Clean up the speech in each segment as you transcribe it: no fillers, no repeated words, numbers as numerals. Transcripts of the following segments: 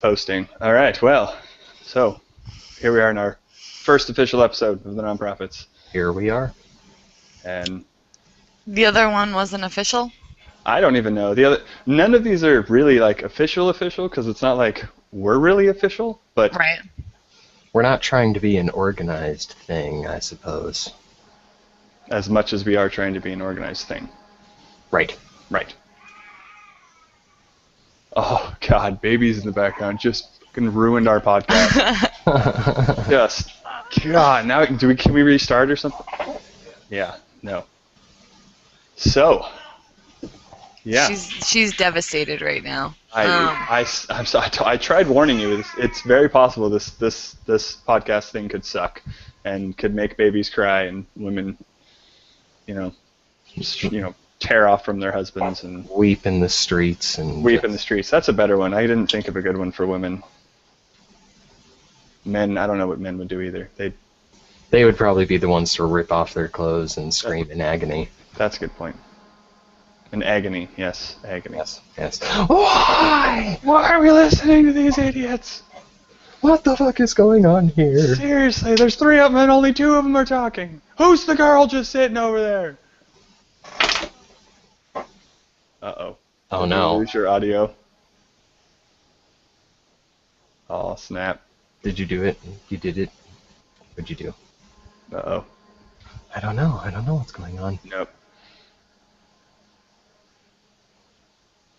Posting. All right, well, so here we are in our first official episode of the Non Prophets. Here we are. And the other one wasn't official? I don't even know. None of these are really like official because it's not like we're really official, but right. We're not trying to be an organized thing, I suppose. As much as we are trying to be an organized thing. Right. Right. Oh God, babies in the background just fucking ruined our podcast. Just God. Now can we restart or something? Yeah. No. So. Yeah. She's devastated right now. I'm sorry. I tried warning you. It's very possible this podcast thing could suck, and could make babies cry and women, tear off from their husbands and weep in the streets in the streets. That's a better one. I didn't think of a good one for women. Men, I don't know what men would do either. They would probably be the ones to rip off their clothes and scream in agony. That's a good point. In agony, yes, agony. Yes. Why? Why are we listening to these idiots? What the fuck is going on here? Seriously, there's 3 of them and only 2 of them are talking. Who's the girl just sitting over there? Uh-oh. Oh no. Lose your audio. Oh, snap. Did you do it? You did it? What'd you do? Uh-oh. I don't know what's going on. Nope.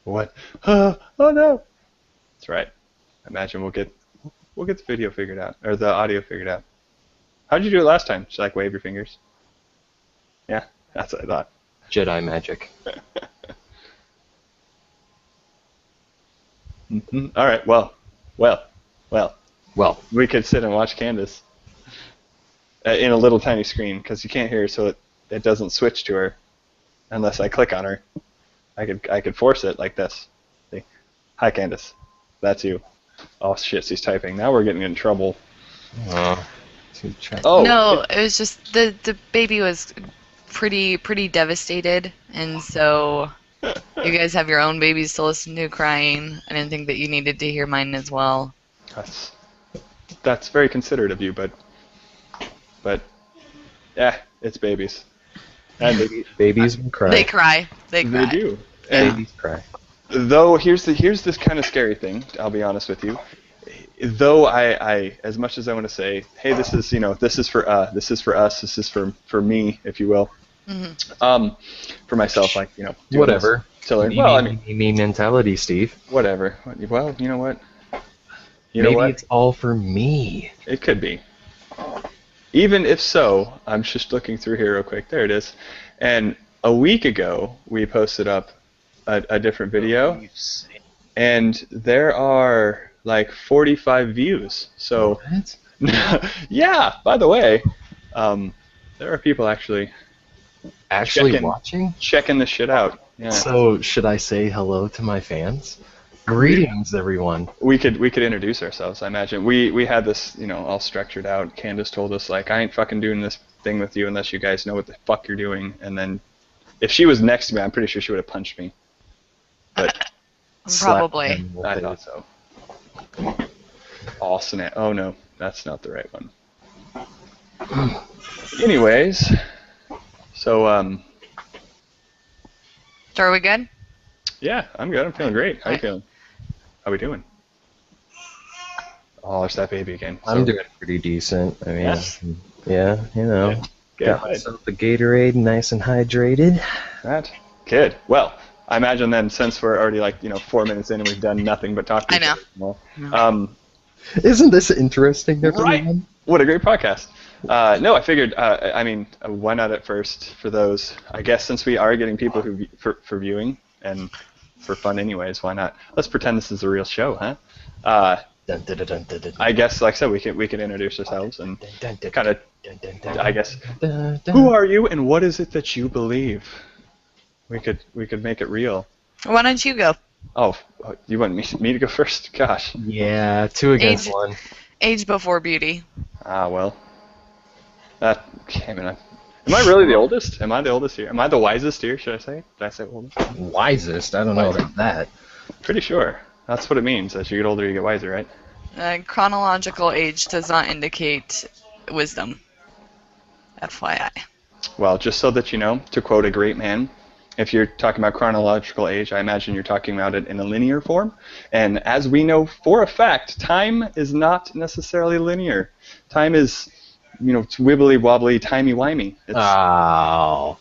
What? Oh no. That's right. I imagine we'll get the video figured out, or the audio figured out. How'd you do it last time? Just like wave your fingers? Yeah, that's what I thought. Jedi magic. Mm-hmm. All right. Well. We could sit and watch Candace in a little tiny screen because you can't hear her, so it doesn't switch to her unless I click on her. I could force it like this. See? Hi, Candace. That's you. Oh shit, she's typing. Now we're getting in trouble. Oh. No, it was just the baby was pretty devastated, and so you guys have your own babies to listen to crying. I didn't think that you needed to hear mine as well. That's very considerate of you, but yeah, it's babies. And babies will cry. They cry. They do. And babies cry. Though here's this kind of scary thing. I'll be honest with you. Though I as much as I want to say, hey, this is for us, this is for me, if you will. Mm-hmm. For myself, like whatever. To learn. Well, I mean, me mentality, Steve. Whatever. Well, you know what? Maybe it's all for me. It could be. Even if so, I'm just looking through here real quick. There it is. And a week ago, we posted up a different video, and there are like 45 views. So, yeah. By the way, there are people actually watching, checking this shit out. Yeah. So, should I say hello to my fans? Greetings, everyone. We could introduce ourselves. I imagine we had this, all structured out. Candace told us like, I ain't fucking doing this thing with you unless you guys know what the fuck you're doing. And then, if she was next to me, I'm pretty sure she would have punched me. But probably. I thought so. Oh snap! Oh no, that's not the right one. Anyways, so So are we good? Yeah, I'm good. I'm feeling great. How you feeling? How we doing? Oh, there's that baby again. I'm doing pretty decent. I mean, yeah, Got myself a Gatorade, nice and hydrated. That good. Well, I imagine then, since we're already 4 minutes in and we've done nothing but talk to each other. Isn't this interesting, everyone? Right. What a great podcast. No, I figured. Why not at first for those? I guess since we are getting people for viewing and for fun anyways, why not? Let's pretend this is a real show, huh? I guess, like I said, we can introduce ourselves and kind of, I guess, who are you and what is it that you believe? We could make it real. Why don't you go? Oh, you want me to go first? Gosh. Yeah, 2 against 1. Age before beauty. Ah, well. Am I really the oldest? Am I the oldest here? Am I the wisest here, should I say? Did I say oldest? Wisest? I don't know about that. Pretty sure. That's what it means. As you get older, you get wiser, right? Chronological age does not indicate wisdom. FYI. Well, just so that you know, to quote a great man, if you're talking about chronological age, I imagine you're talking about it in a linear form. And as we know for a fact, time is not necessarily linear. Time is, it's wibbly wobbly, timey wimey. Oh.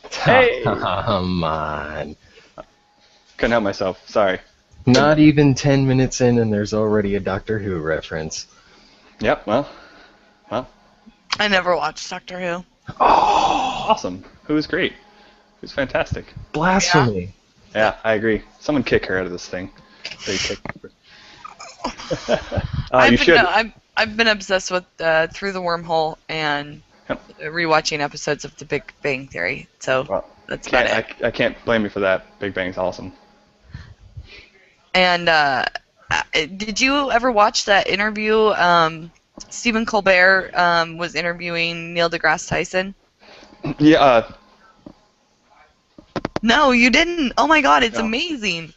Hey! Come on. Couldn't help myself. Sorry. Not even 10 minutes in, and there's already a Doctor Who reference. Yep. Well. I never watched Doctor Who. Oh, Awesome. Who is great? Who's fantastic? blasphemy. Yeah, I agree. Someone kick her out of this thing. They kick her. You should. I've been obsessed with Through the Wormhole and rewatching episodes of The Big Bang Theory. So that's about it. I can't blame you for that. Big Bang's awesome. And did you ever watch that interview? Stephen Colbert was interviewing Neil deGrasse Tyson. Yeah. No, you didn't. Oh my God, it's No. amazing.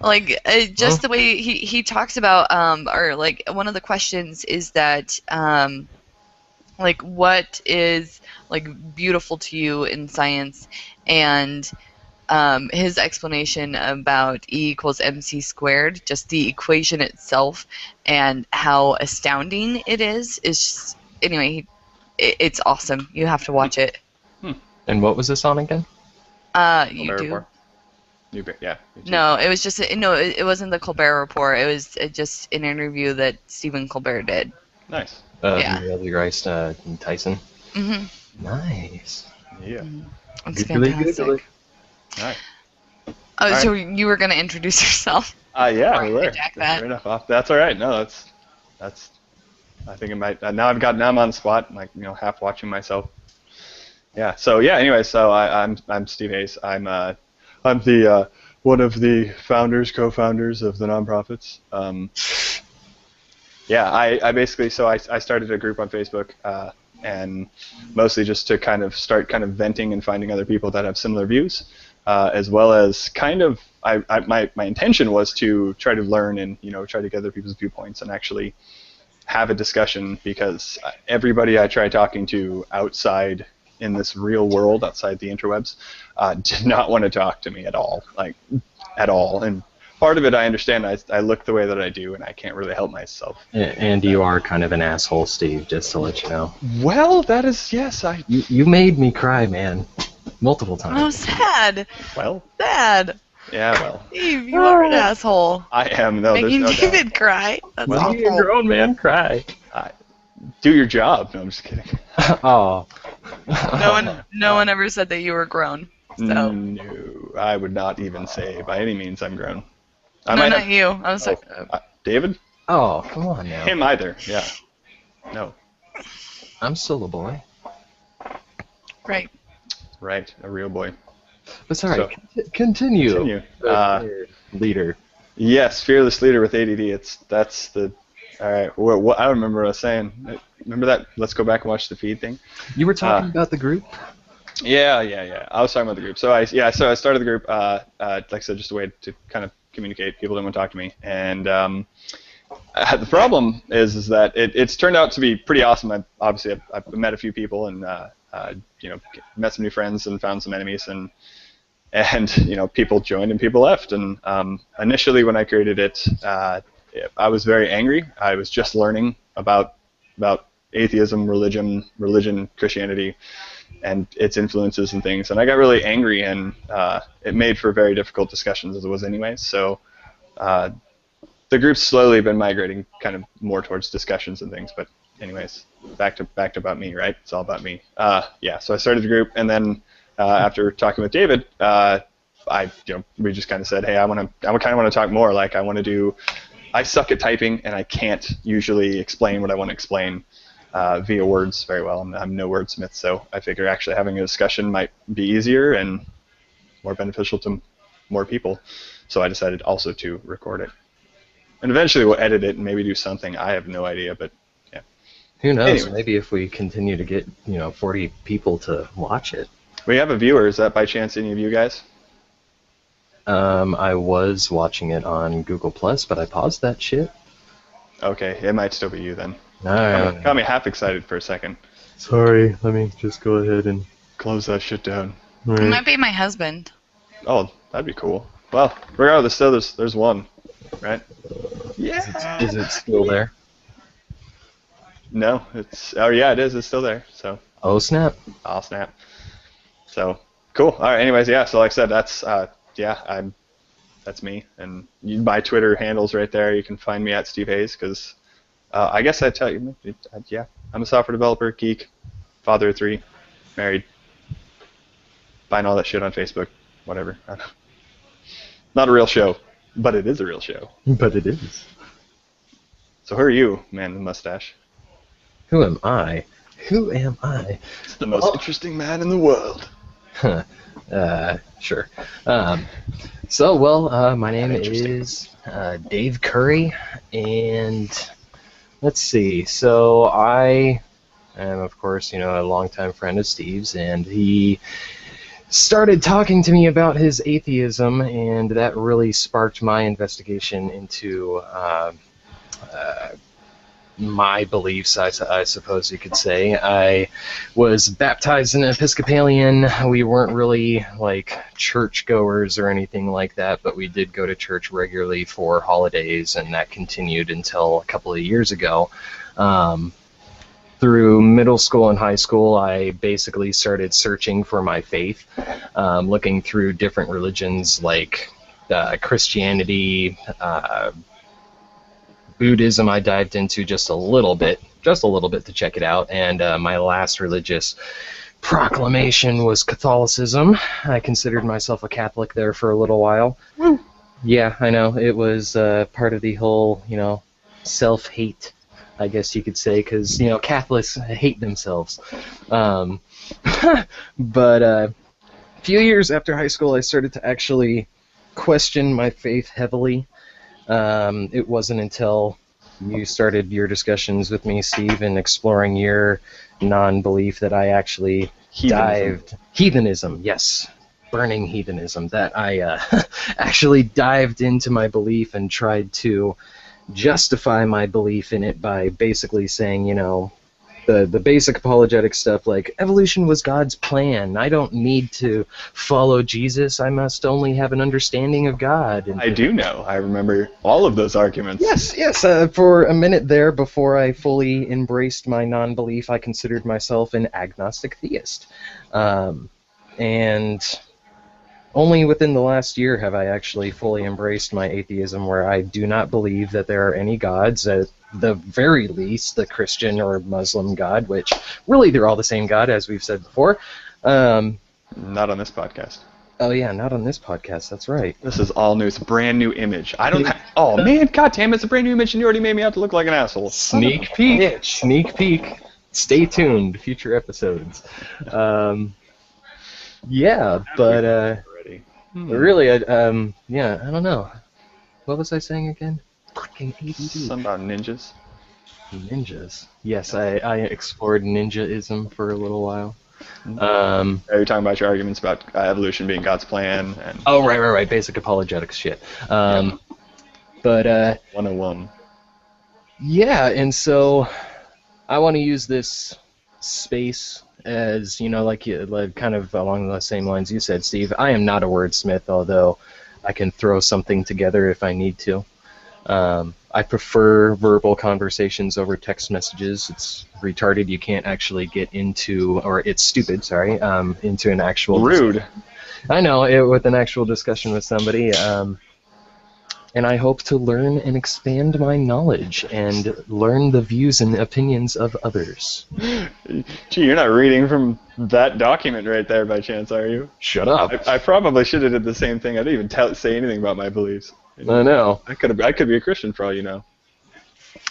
Like just the way he talks about, or like one of the questions is that, like what is like beautiful to you in science, and his explanation about E equals mc squared, just the equation itself, and how astounding it is just, anyway, it's awesome. You have to watch it. And what was this on again? You do. Yeah. No, it was just it wasn't the Colbert Report. It was just an interview that Stephen Colbert did. Nice. Yeah. Neil deGrasse Tyson. Mhm. Nice. Yeah. It's fantastic. All right. Oh, so right. you were gonna introduce yourself? Yeah, we were. Hijack that. Fair enough. That's all right. No, that's. I think it might. Now I'm on the spot, like half watching myself. Yeah. So yeah. Anyway, so I'm Steve Hayes. I'm the one of the co-founders of the Non Prophets. Yeah. I basically I started a group on Facebook, and mostly just to kind of start venting and finding other people that have similar views. As well as my intention was to try to learn and try to get other people's viewpoints and actually have a discussion, because everybody I tried talking to outside in this real world, outside the interwebs, did not want to talk to me at all, and part of it I understand. I look the way that I do and I can't really help myself. And you are kind of an asshole, Steve, just to let you know. Well, that is, yes, You made me cry, man. Multiple times. Oh, sad. Well. Sad. Yeah, well. Steve, you are an asshole. I am. No, Making there's no David doubt. cry. That's Well, awful. You're a grown man, cry. Do your job. No, I'm just kidding. Oh. No one ever said that you were grown. So. No, I would not even say by any means I'm grown. No, not you. I was like, David? Oh, come on now. Him either. Yeah. No. I'm still a boy. right. Right, a real boy. But all right, continue. Leader. Yes, fearless leader with ADD. That's the. All right. What I don't remember what I was saying. Remember that? Let's go back and watch the feed thing. You were talking about the group. Yeah. I was talking about the group. So I started the group. Like I said, just a way to kind of communicate. People didn't want to talk to me, and the problem is that it's turned out to be pretty awesome. I've met a few people and met some new friends and found some enemies, and people joined and people left. And initially when I created it, I was very angry. I was just learning about atheism, religion, Christianity, and its influences and things. And I got really angry, and it made for very difficult discussions as it was anyway. So the group's slowly been migrating kind of more towards discussions and things. But anyways, back to about me, right? It's all about me. So I started the group, and then after talking with David, we just kind of said, hey, I kind of want to talk more. Like I suck at typing, and I can't usually explain what I want to explain via words very well. I'm no wordsmith, so I figure actually having a discussion might be easier and more beneficial to more people. So I decided also to record it. And eventually we'll edit it and maybe do something. I have no idea, but yeah. Who knows? Anyways. Maybe if we continue to get 40 people to watch it. We have a viewer. Is that by chance any of you guys? I was watching it on Google Plus, but I paused that shit. Okay, it might still be you then. Alright. Got me half excited for a second. Sorry, let me just go ahead and close that shit down. It might be my husband. Oh, that'd be cool. Well, regardless, still there's one, right? Yeah. Is it still there? No, it's yeah, it is. It's still there. So. Oh snap! Oh snap! So cool. All right. Anyways, yeah. So like I said, that's that's me, and my Twitter handle's right there. You can find me at Steve Hayes because I guess I'd tell you, yeah, I'm a software developer, geek, father of 3, married, buying all that shit on Facebook, whatever. I don't know. Not a real show, but it is a real show. But it is. So who are you, man with the mustache? Who am I? Who am I? It's the most interesting man in the world. Sure. My name is Dave Curry, and let's see. So I am, of course, a longtime friend of Steve's, and he started talking to me about his atheism, and that really sparked my investigation into my beliefs, I suppose you could say. I was baptized in an Episcopalian. We weren't really like churchgoers or anything like that, but we did go to church regularly for holidays, and that continued until a couple of years ago. Through middle school and high school, I basically started searching for my faith, looking through different religions like Christianity, Buddhism. I dived into just a little bit to check it out, and my last religious proclamation was Catholicism. I considered myself a Catholic there for a little while. Woo. Yeah, I know. It was part of the whole, self-hate, I guess you could say, because, Catholics hate themselves. But a few years after high school, I started to actually question my faith heavily. It wasn't until you started your discussions with me, Steve, and exploring your non-belief that I actually dived... Heathenism, yes. Burning heathenism. That I actually dived into my belief and tried to justify my belief in it by basically saying, the basic apologetic stuff like evolution was God's plan. I don't need to follow Jesus. I must only have an understanding of God. And I do know. I remember all of those arguments. Yes. For a minute there, before I fully embraced my non-belief, I considered myself an agnostic theist. And only within the last year have I actually fully embraced my atheism, where I do not believe that there are any gods. At the very least, the Christian or Muslim God, which really they're all the same God, as we've said before. Not on this podcast. Oh yeah, not on this podcast. That's right. This is all new. It's a brand new image. Oh man, goddamn! It's a brand new image, and you already made me out to look like an asshole. Sneak peek. Sneak peek. Stay tuned. Future episodes. Yeah, but really, I don't know. What was I saying again? Fucking ADD. Something about ninjas. Ninjas. Yes, I explored ninjaism for a little while. Are you talking about your arguments about evolution being God's plan? And oh, right. Basic apologetics shit. But 101. Yeah, and so I want to use this space as, like kind of along the same lines you said, Steve. I am not a wordsmith, although I can throw something together if I need to. I prefer verbal conversations over text messages. It's retarded. You can't actually get into, or it's stupid, sorry, into an actual... Rude. I know, with an actual discussion with somebody. And I hope to learn and expand my knowledge and learn the views and opinions of others. Gee, you're not reading from that document right there by chance, are you? Shut up. I probably should have did the same thing. I didn't even say anything about my beliefs. I know. I could be a Christian for all you know.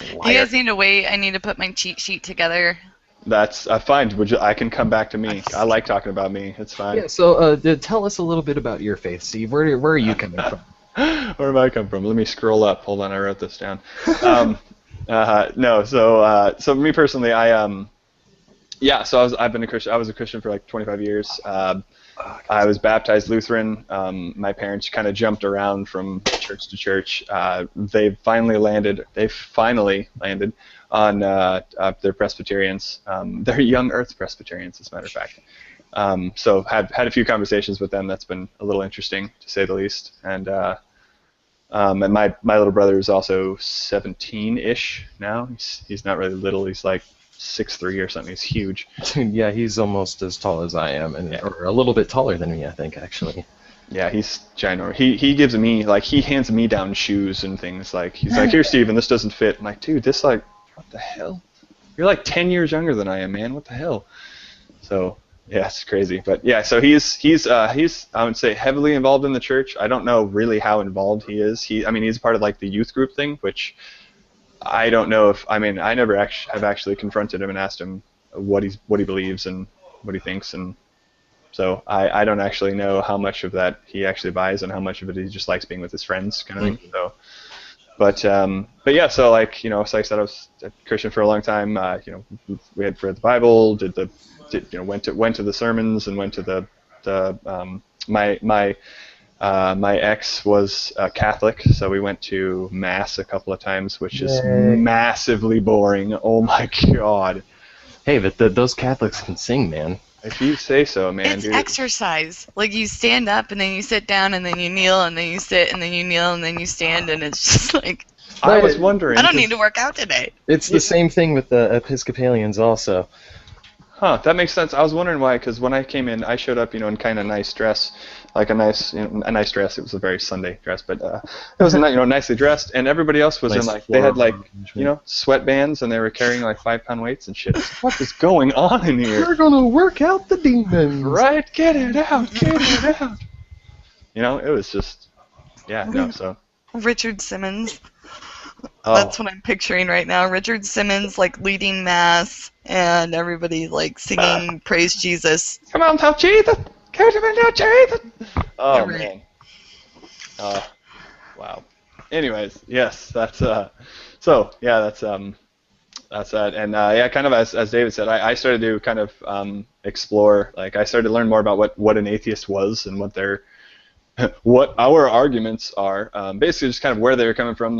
You guys need to wait. I need to put my cheat sheet together. That's fine. I can come back to me. I like talking about me. It's fine. Yeah. So tell us a little bit about your faith, Steve. Where are you coming from? Where do I come from? Let me scroll up. Hold on, I wrote this down. No. So me personally, so I've been a Christian. I was a Christian for like 25 years. I was baptized Lutheran. My parents kind of jumped around from church to church. They finally landed on they're Presbyterians. They're young Earth Presbyterians, as a matter of fact. So had a few conversations with them. That's been a little interesting, to say the least. And my little brother is also 17-ish now. He's not really little. He's like 6'3" or something. He's huge. Yeah, he's almost as tall as I am, or a little bit taller than me, I think, actually. Yeah, he's ginormous. He gives me, like, he hands me down shoes and things. Like, he's like, here, Steven, this doesn't fit. I'm like, dude, this, like, what the hell? You're like 10 years younger than I am, man. What the hell? So, yeah, it's crazy. But, yeah, so he's I would say, heavily involved in the church. I don't know really how involved he is. He's part of, like, the youth group thing, which I don't know if, I never have actually confronted him and asked him what he believes and what he thinks, and so I don't actually know how much of that he actually buys and how much of it he just likes being with his friends, kind of thing. So, but yeah, so like, so like I said, I was a Christian for a long time. We had read the Bible, went to the sermons, and went to my ex was Catholic, so we went to Mass a couple of times, which is massively boring. Oh my God. Hey, but those Catholics can sing, man. If you say so, man. It's exercise. Like, you stand up, and then you sit down, and then you kneel, and then you sit, and then you kneel, and then you stand, and it's just like... I was wondering... I don't need to work out today. It's the same thing with the Episcopalians also. Huh, that makes sense. I was wondering why, because when I came in, I showed up, in kind of nice dress, like a nice dress. It was a very Sunday dress, but it was nicely dressed, and everybody else was nice they had sweatbands, and they were carrying like 5-pound weights and shit. What is going on in here? We're gonna work out the demons. Right, get it out, get it out. It was just, so. Richard Simmons. Oh. That's what I'm picturing right now. Richard Simmons, like, leading Mass, and everybody, like, singing Praise Jesus. Come on, tell Jesus! Come on, tell Jesus! Oh, man. Wow. Anyways, yes, that's, so, yeah, that's that. And, kind of as David said, I started to kind of explore, like, I started to learn more about what an atheist was and what our arguments are, basically just kind of where they were coming from.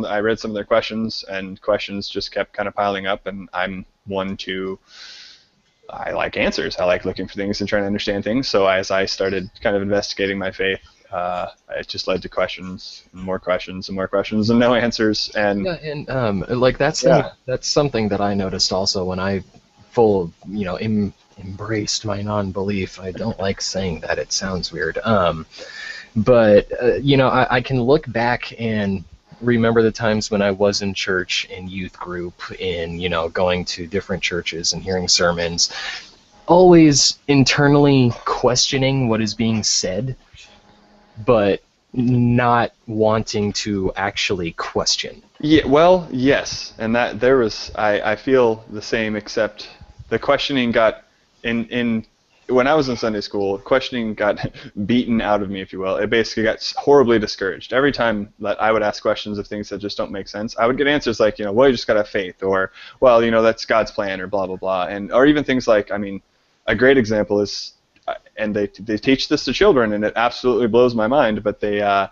I read some of their questions, and questions just kept kind of piling up, and I'm one I like answers. I like looking for things and trying to understand things. So as I started kind of investigating my faith, it just led to questions, and more questions, and more questions, and no answers. And that's something that I noticed also when I embraced my non-belief. I don't like saying that; it sounds weird. But I can look back and remember the times when I was in church, in youth group, in going to different churches and hearing sermons, always internally questioning what is being said, but not wanting to actually question. Yeah, well, yes, and that there was I feel the same, except the questioning got in when I was in Sunday school, questioning got beaten out of me, if you will. It basically got horribly discouraged. Every time that I would ask questions of things that just don't make sense, I would get answers like, well, you just got to have faith, or, well, that's God's plan, or blah, blah, blah. Or even things like, a great example is, and they teach this to children, and it absolutely blows my mind, but they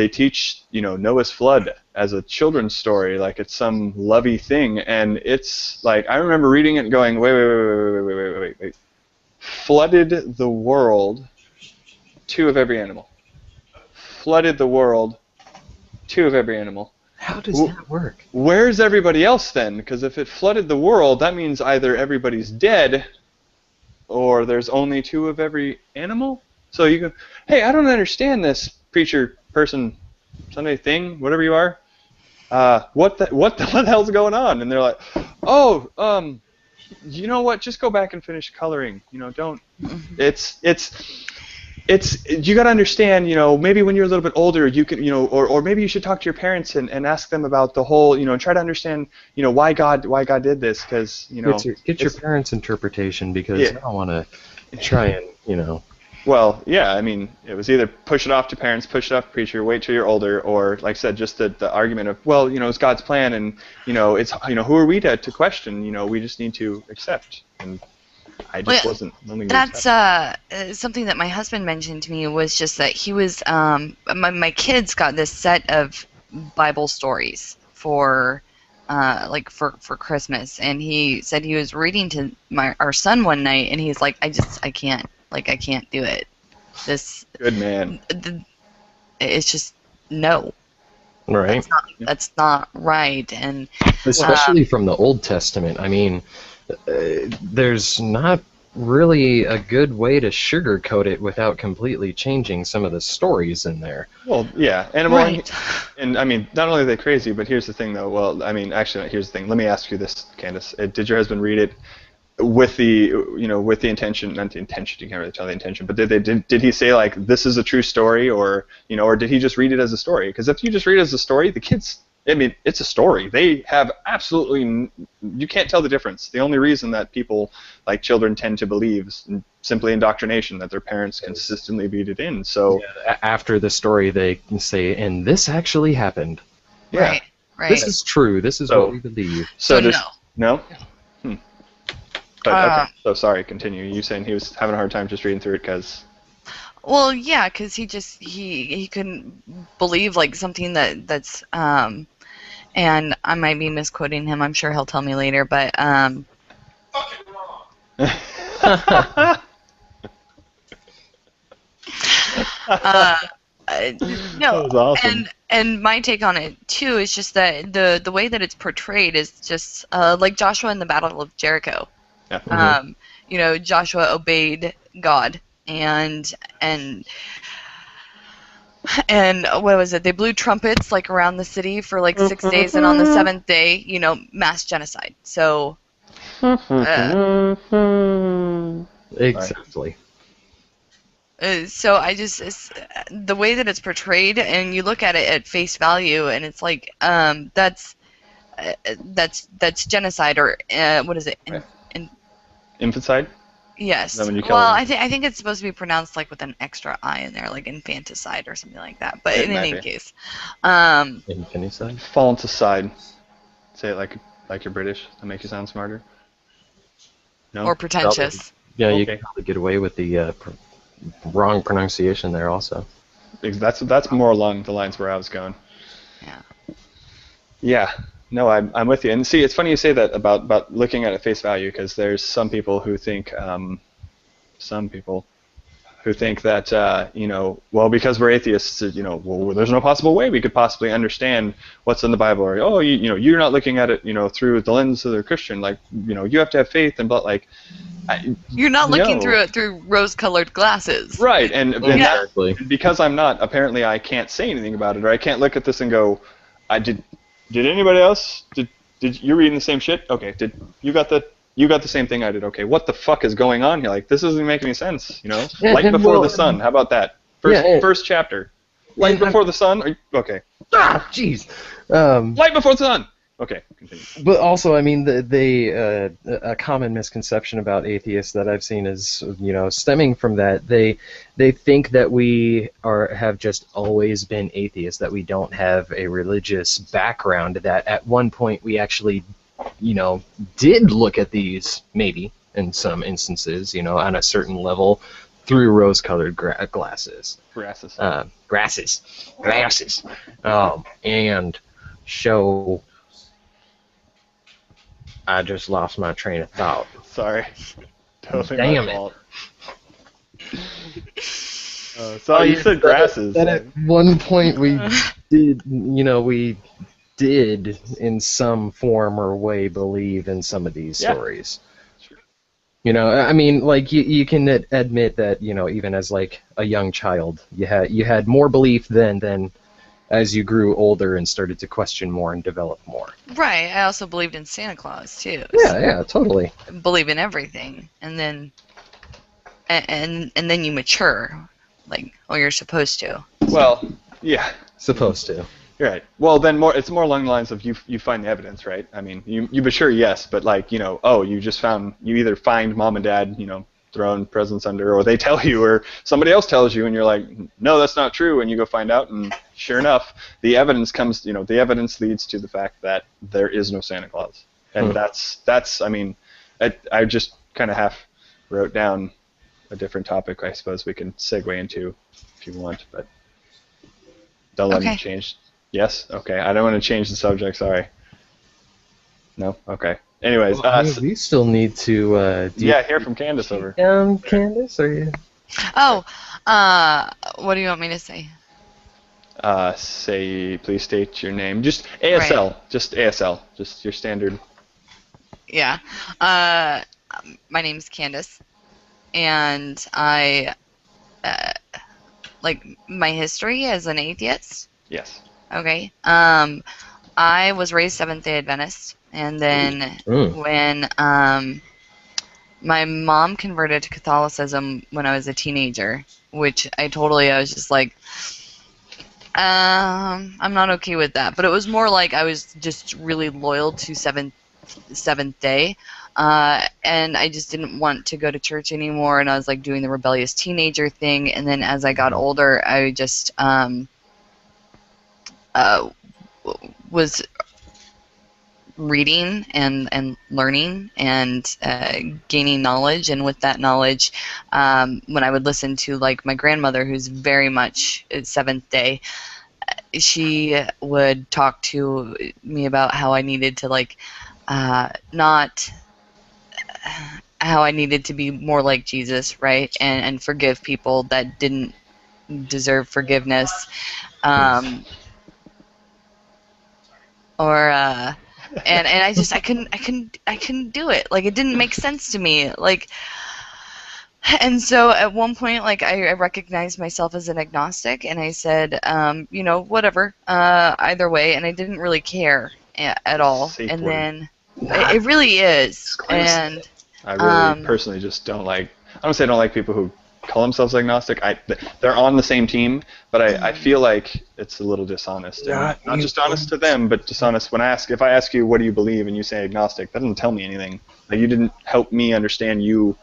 teach, Noah's flood as a children's story, like it's some lovey thing, and it's like, I remember reading it and going, wait. Flooded the world, 2 of every animal. Flooded the world, 2 of every animal. How does that work? Where's everybody else then? Because if it flooded the world, that means either everybody's dead, or there's only 2 of every animal. So you go, hey, I don't understand this preacher, person, Sunday thing, whatever you are. What the hell's going on? And they're like, oh, you know what? Just go back and finish coloring. Don't. It's you got to understand. Maybe when you're a little bit older, you can, or maybe you should talk to your parents and ask them about the whole, and try to understand, why God did this, because get your parents' interpretation, because I don't want to try and Well, yeah, it was either push it off to parents, push it off to preacher, wait till you're older, or, like I said, just the argument of, well, it's God's plan, and, it's, who are we to question? We just need to accept. And I just wasn't willing to That's accept something that my husband mentioned to me was just that he was my kids got this set of Bible stories for for Christmas, and he said he was reading to our son one night, and he's like, I can't do it. This Good man. It's just no. Right. That's not right, and especially from the Old Testament. I mean, there's not really a good way to sugarcoat it without completely changing some of the stories in there. Well, yeah, and right. and I mean, not only are they crazy, but here's the thing, though. Well, I mean, actually, here's the thing. Let me ask you this, Candace: did your husband read it with the, with the intention? Not the intention. You can't really tell the intention, but did he say like this is a true story, or or did he just read it as a story? Because if you just read it as a story, the kids. I mean, it's a story. They have absolutely, you can't tell the difference. The only reason that people, like children, tend to believe is simply indoctrination, that their parents consistently beat it in. So after the story, they can say, and this actually happened. Yeah. Right. This is true. This is what we believe. So no. No? But, okay, so sorry, continue. You saying he was having a hard time just reading through it because... Well, yeah, because he couldn't believe like something that's and I might be misquoting him. I'm sure he'll tell me later, but Fucking wrong. No, That was awesome. and my take on it too is just that the way that it's portrayed is just like Joshua in the Battle of Jericho. Yeah. Joshua obeyed God, and what was it? They blew trumpets like around the city for like 6 days, and on the seventh day, mass genocide. So Exactly. So the way that it's portrayed, and you look at it at face value, and it's like that's genocide, or what is it? Infanticide? Yes. Is that when you kill Well, them? I think it's supposed to be pronounced like with an extra I in there, like infanticide or something like that. But It in might any be. case, Infanticide? Fall to side. Say it like you're British. That make you sound smarter. No? or pretentious. Yeah, you Okay. can probably get away with the wrong pronunciation there also. That's more along the lines where I was going. Yeah. Yeah. No, I'm with you. And see, it's funny you say that about looking at it face value, because there's some people who think that well, because we're atheists, well, there's no possible way we could possibly understand what's in the Bible, or you're not looking at it through the lens of the Christian, like you have to have faith, and but like You're not looking no. through it through rose-colored glasses. Right, and Exactly. because I'm not, apparently I can't say anything about it, or I can't look at this and go, did anybody else? Did you reading the same shit? Okay, did you got the same thing I did? Okay, what the fuck is going on here? Like, this doesn't make any sense, Light before the sun, how about that? First chapter. Light before the sun? Okay. Ah, jeez. Light before the sun! Okay, continue. But also, I mean, a common misconception about atheists that I've seen is, stemming from that, they think that we have just always been atheists, that we don't have a religious background, that at one point we actually, did look at these, maybe, in some instances, on a certain level, through rose-colored glasses. Grasses. Glasses. And show... I just lost my train of thought. Sorry. Totally Damn my it. fault. Sorry, you said grasses. That at one point we did in some form or way believe in some of these stories. Sure. I mean, like you can admit that, even as like a young child, you had more belief than as you grew older and started to question more and develop more. Right. I also believed in Santa Claus too. Yeah, totally. Believe in everything, and then and then you mature, like you're supposed to. Well, yeah. Supposed to. You're right. Well, then it's more along the lines of you find the evidence, right? I mean, you mature, yes, but like, you either find mom and dad, throwing presents under, or they tell you, or somebody else tells you, and you're like, no, that's not true, and you go find out, and sure enough, the evidence comes, the evidence leads to the fact that there is no Santa Claus. And that's I mean, I just kind of wrote down a different topic I suppose we can segue into if you want, but don't let me change. Yes? Okay. I don't want to change the subject, sorry. No? Okay. Anyways. We still need to... hear from Candace over. Candace, are you... Oh, what do you want me to say? Please state your name. Just ASL. Right. Just ASL. Just your standard. Yeah. My name's Candace, and I, my history as an atheist. Yes. Okay. I was raised Seventh-day Adventist, and then when my mom converted to Catholicism when I was a teenager, which I was just like, I'm not okay with that. But it was more like I was just really loyal to Seventh Day, and I just didn't want to go to church anymore, and I was like doing the rebellious teenager thing. And then as I got older, I just was reading and learning and gaining knowledge, and with that knowledge, when I would listen to like my grandmother, who's very much Seventh Day, she would talk to me about how I needed to how I needed to be more like Jesus, right, and forgive people that didn't deserve forgiveness, and I couldn't do it. Like, it didn't make sense to me. Like, and so at one point, like, I recognized myself as an agnostic, and I said, whatever, either way, and I didn't really care at all. Safe and word. Then it really is. And I really personally just don't like. I don't say I don't like people who call themselves agnostic. They're on the same team, but I feel like it's a little dishonest. Not just honest to them, but dishonest if I ask you what do you believe and you say agnostic, that doesn't tell me anything. Like, you didn't help me understand you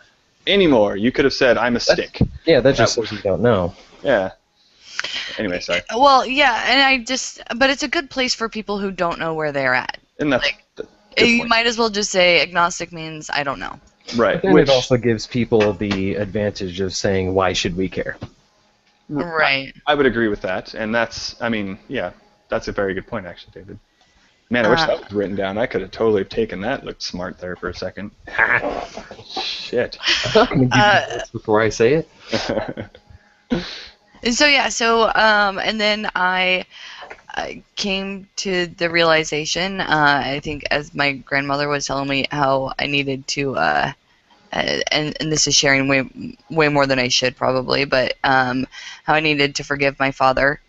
anymore. You could have said I'm a stick. Yeah, that just says you don't know. Yeah. Anyway, sorry. Well, yeah, and but it's a good place for people who don't know where they're at. And that's you might as well just say agnostic means I don't know. Right. But then it also gives people the advantage of saying, why should we care? Right. I would agree with that, and that's a very good point, actually, David. Man, I wish that was written down. I could have totally taken that. Looked smart there for a second. Shit. Before I say it. And then I came to the realization, I think, as my grandmother was telling me how I needed to, and this is sharing way more than I should probably, but how I needed to forgive my father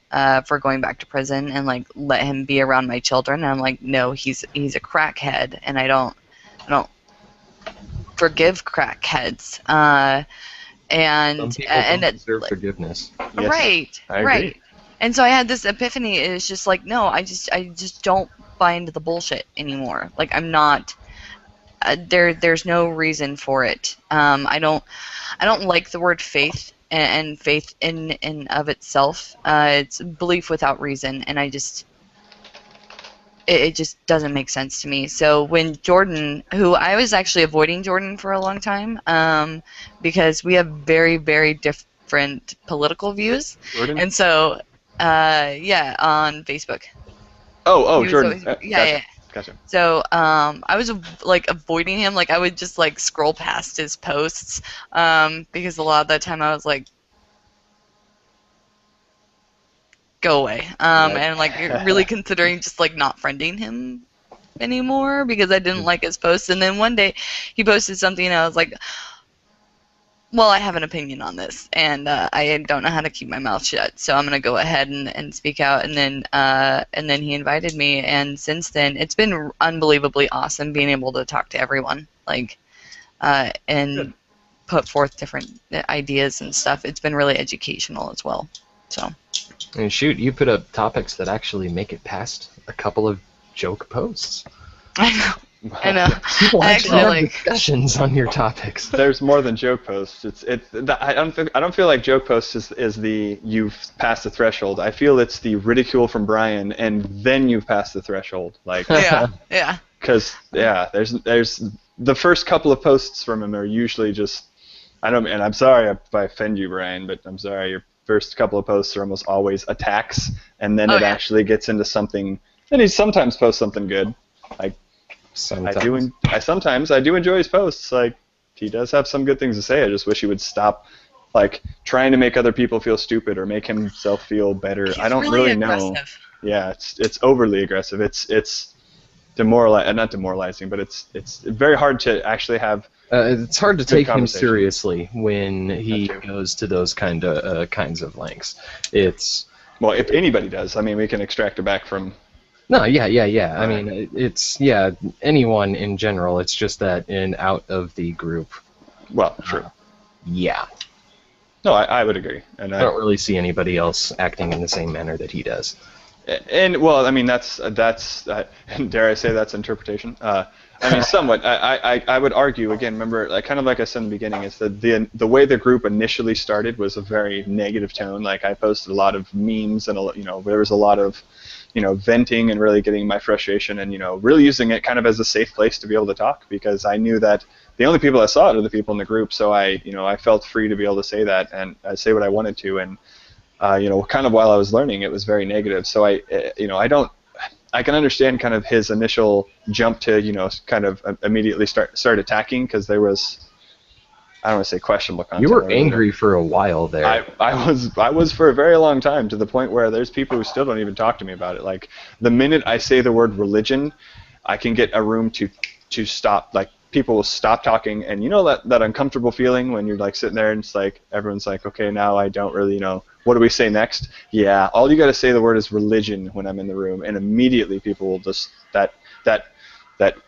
for going back to prison and like let him be around my children. And I'm like, no, he's a crackhead, and I don't forgive crackheads. Some people don't deserve forgiveness. Yes, right. I agree. Right. And so I had this epiphany. It's just like, no, I just don't buy into the bullshit anymore. Like, I'm not. There's no reason for it. I don't like the word faith and faith in of itself. It's belief without reason, and it just doesn't make sense to me. So when Jordan, who I was actually avoiding Jordan for a long time, because we have very, very different political views, Jordan? and so on Facebook. Oh, Jordan. Gotcha. So I was like avoiding him. Like, I would just like scroll past his posts because a lot of that time I was like, go away. And like really considering just like not friending him anymore because I didn't like his posts. And then one day he posted something and I was like, well, I have an opinion on this, and I don't know how to keep my mouth shut, so I'm gonna go ahead and speak out. And then he invited me, and since then it's been unbelievably awesome being able to talk to everyone, like, and Good. Put forth different ideas and stuff. It's been really educational as well. So. And shoot, you put up topics that actually make it past a couple of joke posts. I know. I know. People actually have discussions on your topics. There's more than joke posts. I don't feel like joke posts is the you've passed the threshold. I feel it's the ridicule from Brian, and then you've passed the threshold. Like yeah. Because there's the first couple of posts from him are usually just I know, and I'm sorry if I offend you, Brian, but I'm sorry. Your first couple of posts are almost always attacks, and then it actually gets into something. And he sometimes posts something good. Like I do enjoy his posts. Like he does have some good things to say. I just wish he would stop, like trying to make other people feel stupid or make himself feel better. I don't really know. Yeah, it's overly aggressive. It's not demoralizing, but it's very hard to actually have. It's hard to take him seriously when he goes to those kinds of lengths. Well, if anybody does, I mean, we can extract it back from. No, yeah. I mean, it's anyone in general. It's just that out of the group. Well, true. Yeah. No, I would agree, and I don't really see anybody else acting in the same manner that he does. And well, I mean, that's dare I say that's interpretation. I mean, somewhat. I would argue again. Remember, kind of like I said in the beginning, is that the way the group initially started was a very negative tone. Like I posted a lot of memes, and there was a lot of venting and really getting my frustration, and really using it kind of as a safe place to be able to talk, because I knew that the only people that saw it are the people in the group. So I felt free to be able to say that and say what I wanted to, and kind of while I was learning, it was very negative. So I can understand kind of his initial jump to, kind of immediately start attacking, because there was, I don't want to say questionable content. You were angry for a while there. I was for a very long time, to the point where there's people who still don't even talk to me about it. Like the minute I say the word religion, I can get a room to stop. Like people will stop talking, and that uncomfortable feeling when you're like sitting there and it's like everyone's like, okay, now I don't really know. What do we say next? Yeah, all you got to say the word is religion when I'm in the room, and immediately people will just that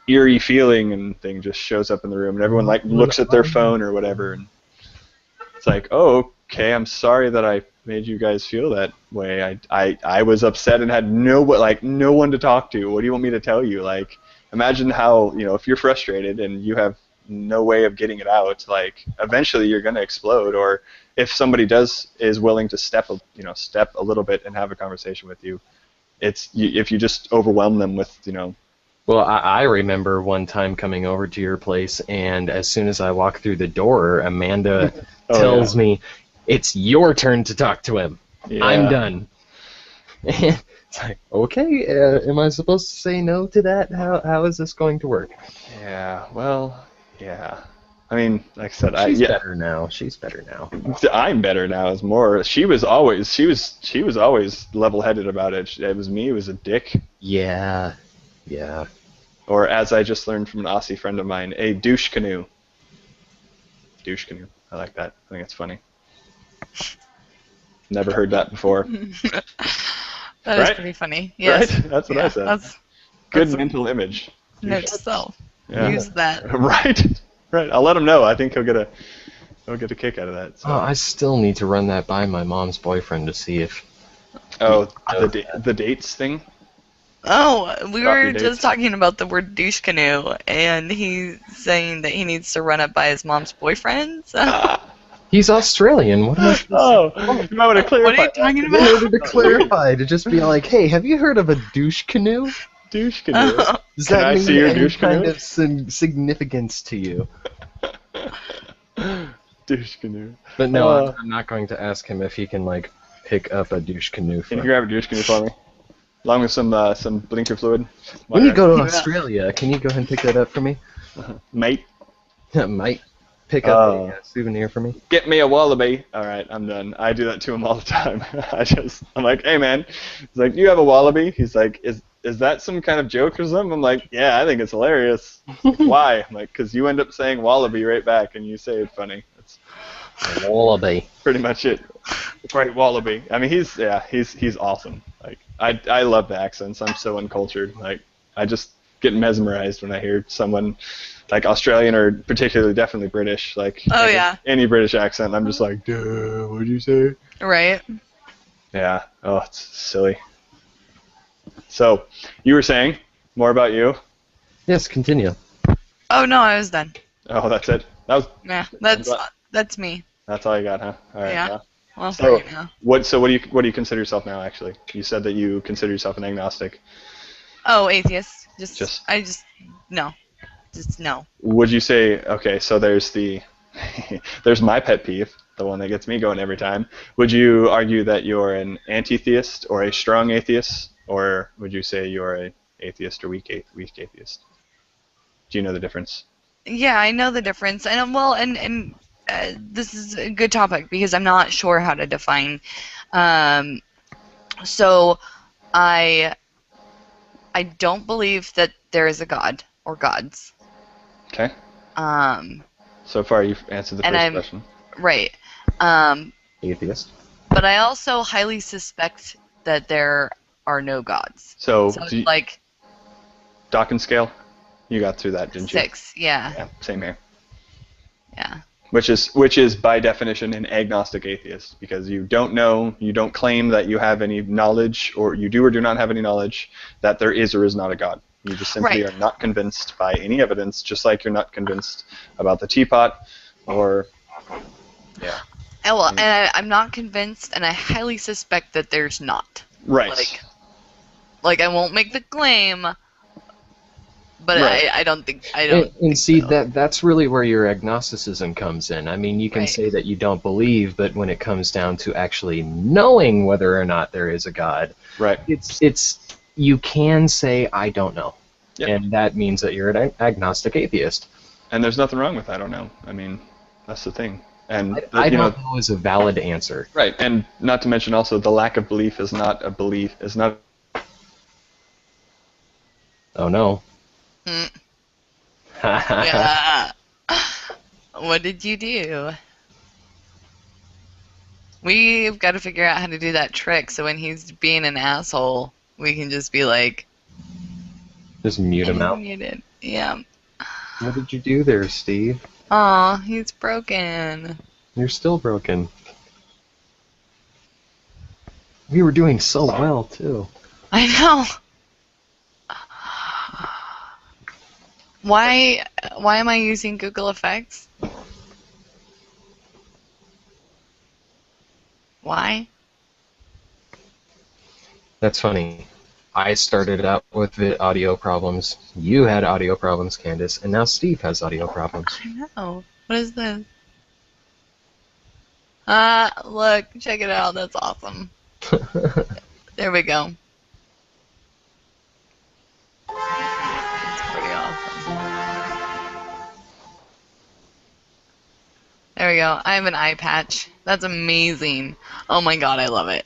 eerie feeling and thing just shows up in the room, and everyone like looks at their phone or whatever, and it's like, oh, okay, I'm sorry that I made you guys feel that way. I was upset and had no one to talk to. What do you want me to tell you? Like, imagine how if you're frustrated and you have no way of getting it out, like eventually you're gonna explode. Or if somebody is willing to step a little bit and have a conversation with you, if you just overwhelm them with Well, I remember one time coming over to your place, and as soon as I walk through the door, Amanda tells me, it's your turn to talk to him. Yeah. I'm done. And it's like, okay, am I supposed to say no to that? How is this going to work? Yeah, well, yeah. I mean, like I said, she's better now. She's better now. I'm better now. Is more. She was always level-headed about it. It was me. It was a dick. Yeah. Or as I just learned from an Aussie friend of mine, a douche canoe. Douche canoe. I like that. I think it's funny. Never heard that before. That is pretty funny. Yes. Right? That's what I said. That's good mental image. Note to self. Yeah. Use that. Right. I'll let him know. I think he'll get a kick out of that. So. Oh, I still need to run that by my mom's boyfriend to see if. Oh, the dates thing. Oh, we were just talking about the word douche canoe, and he's saying that he needs to run it by his mom's boyfriend. So. He's Australian. What am I supposed to you might want to clarify. What are you talking about? In order to clarify, to just be like, hey, have you heard of a douche canoe? Douche canoe. Does that mean any kind of significance to you? Douche canoe. But no, I'm not going to ask him if he can pick up a douche canoe. Can you grab a douche canoe for me? Along with some blinker fluid. When you go to Australia, can you go ahead and pick that up for me? Mate. Might pick up a souvenir for me. Get me a wallaby. All right, I'm done. I do that to him all the time. I'm like, hey man. He's like, you have a wallaby? He's like, is that some kind of joke or something? I'm like, yeah, I think it's hilarious. Like, why? I'm like, because you end up saying wallaby right back, and you say it funny. It's a wallaby. Pretty much it. Right, wallaby. I mean, he's awesome. Like, I love the accents. I'm so uncultured. Like, I just get mesmerized when I hear someone like Australian or particularly definitely British. Any British accent. I'm just like, duh, what'd you say? Right. Yeah. Oh, it's silly. So, you were saying more about you? Yes, continue. Oh no, I was done. Oh, that's it. Yeah, that's me. That's all you got, huh? All right. Yeah. Well, so what do you consider yourself now? Actually, you said that you consider yourself an agnostic. Oh, atheist. No. Just no. Would you say, okay? So there's the there's my pet peeve, the one that gets me going every time. Would you argue that you're an anti-theist or a strong atheist, or would you say you're a atheist or weak atheist? Do you know the difference? Yeah, I know the difference, and well, and this is a good topic because I'm not sure how to define. So, I don't believe that there is a God or gods. Okay. Um, So far, you've answered the and first I'm question. right. Atheist. But I also highly suspect that there are no gods. So, So it's like Dawkins scale, you got through that, didn't you? 6. Yeah. Yeah, same here. Yeah. Which is by definition an agnostic atheist, because you don't know, you don't claim that you have any knowledge, or you do or do not have any knowledge that there is or is not a God. You just simply Right. are not convinced by any evidence, just like you're not convinced about the teapot, or yeah. And well, and I'm not convinced, and I highly suspect that there's not. Right. Like I won't make the claim, but Right. I don't think I don't. And think see, so. that's really where your agnosticism comes in. I mean, you can Right. say that you don't believe, but when it comes down to actually knowing whether or not there is a God, Right. it's you can say I don't know, Yep. and that means that you're an agnostic atheist. And there's nothing wrong with I don't know. I mean, that's the thing. And I you know, don't know is a valid answer. right. And not to mention also the lack of belief is not a belief. Is not. Oh no. Hmm. Yeah. What did you do? We've got to figure out how to do that trick so when he's being an asshole, we can just be like, Just mute him out. muted. Yeah. What did you do there, Steve? Aw, he's broken. You're still broken. We were doing so well, too. I know. Why am I using Google Effects? Why? That's funny. I started out with the audio problems. You had audio problems, Candace, and now Steve has audio problems. I know. What is this? Look, check it out. That's awesome. There we go. That's pretty awesome. There we go. I have an eye patch. That's amazing. Oh my god, I love it.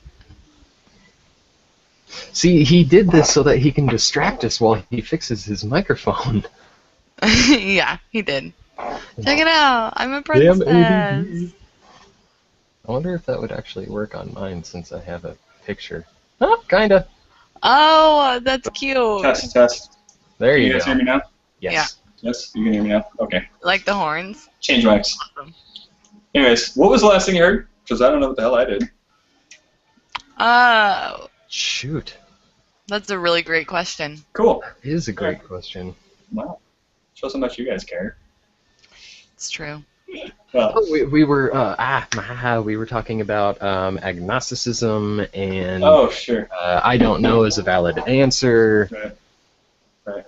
See, he did this so that he can distract us while he fixes his microphone. Yeah, he did. Check it out. I'm a princess. I wonder if that would actually work on mine since I have a picture. Oh, kinda. Oh, that's cute. Test. There Can you you guys go. hear me now? Yes. Yes, you can hear me now? Okay. Like the horns. Change mics. Awesome. Anyways, what was the last thing you heard? Because I don't know what the hell I did. Shoot. That's a really great question. Cool. It is a great question. Wow. Shows how much you guys care. It's true. Well, Oh, we were talking about agnosticism and oh, sure. I don't know is a valid answer. Right.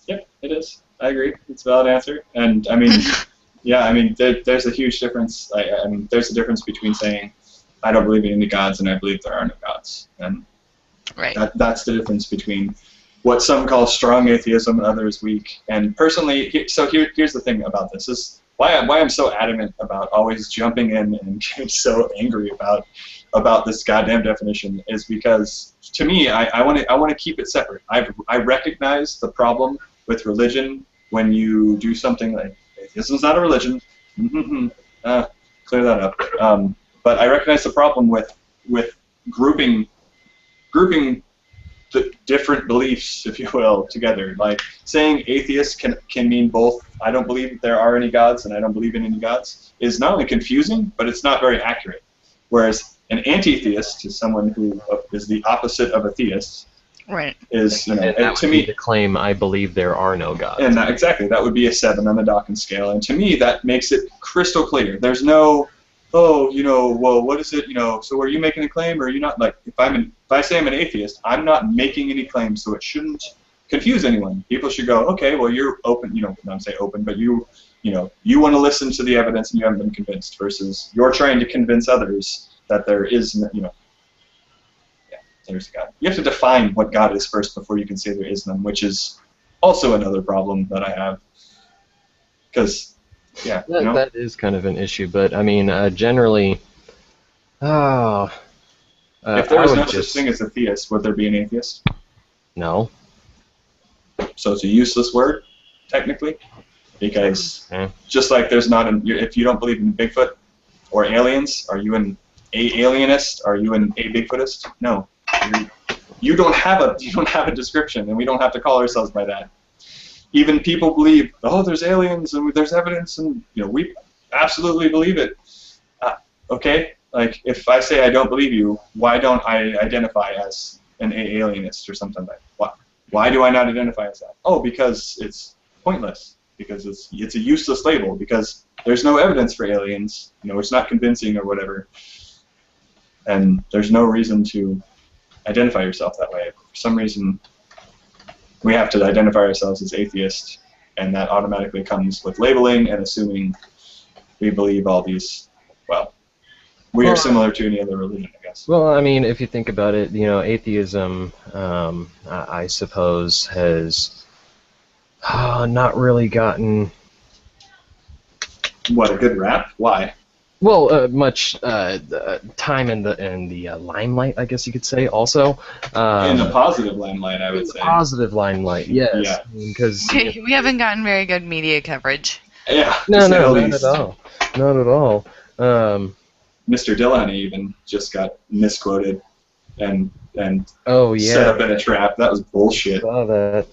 Yep, it is. I agree. It's a valid answer. And, I mean, yeah, I mean, there's a huge difference. I mean, there's a difference between saying, I don't believe in any gods and I believe there are no gods. And Right. that's the difference between what some call strong atheism and others weak. And personally, here's the thing about this. Is why I'm so adamant about always jumping in and getting so angry about this goddamn definition is because, to me, I want to keep it separate. I recognize the problem with religion when you do something like, atheism's not a religion. Clear that up. But I recognize the problem with grouping the different beliefs, if you will, together. Like saying atheist can mean both. I don't believe there are any gods and I don't believe in any gods is not only confusing, but it's not very accurate. Whereas an anti-theist is someone who is the opposite of a theist. Right. Is And that would to be me the claim I believe there are no gods. and exactly that would be a 7 on the Dawkins scale. And to me, that makes it crystal clear. There's no, well, what is it, so are you making a claim or are you not? Like, if I say I'm an atheist, I'm not making any claims, so it shouldn't confuse anyone. People should go, okay, well, you're open, not say open, but you want to listen to the evidence and you haven't been convinced, versus you're trying to convince others that there is, there's God. You have to define what God is first before you can say there is none, which is also another problem that I have. Because, that is kind of an issue, but I mean, generally, if there was no such thing as a theist, would there be an atheist? No. So it's a useless word, technically, because just like there's not if you don't believe in Bigfoot or aliens, are you an alienist? Are you an Bigfootist? No. You don't have a description, and we don't have to call ourselves by that. Even people believe, oh, there's aliens and there's evidence, and we absolutely believe it. Okay, like if I say I don't believe you, why don't I identify as an alienist or something like that? Why do I not identify as that? Oh, because it's pointless. Because it's a useless label. Because there's no evidence for aliens. It's not convincing or whatever. And there's no reason to identify yourself that way. For some reason, we have to identify ourselves as atheist, and that automatically comes with labeling and assuming we believe all these. Well, we are similar to any other religion, I guess. Well, I mean, if you think about it, atheism, I suppose, has not really gotten a good rap? Why? Well, much time in the limelight, I guess you could say. Also, in the positive limelight, I would say. Positive limelight, yes. Yeah. Because we haven't gotten very good media coverage. Yeah. No, not at all. Not at all. Mr. Dillahunty even just got misquoted and set up in a trap. That was bullshit. I saw that.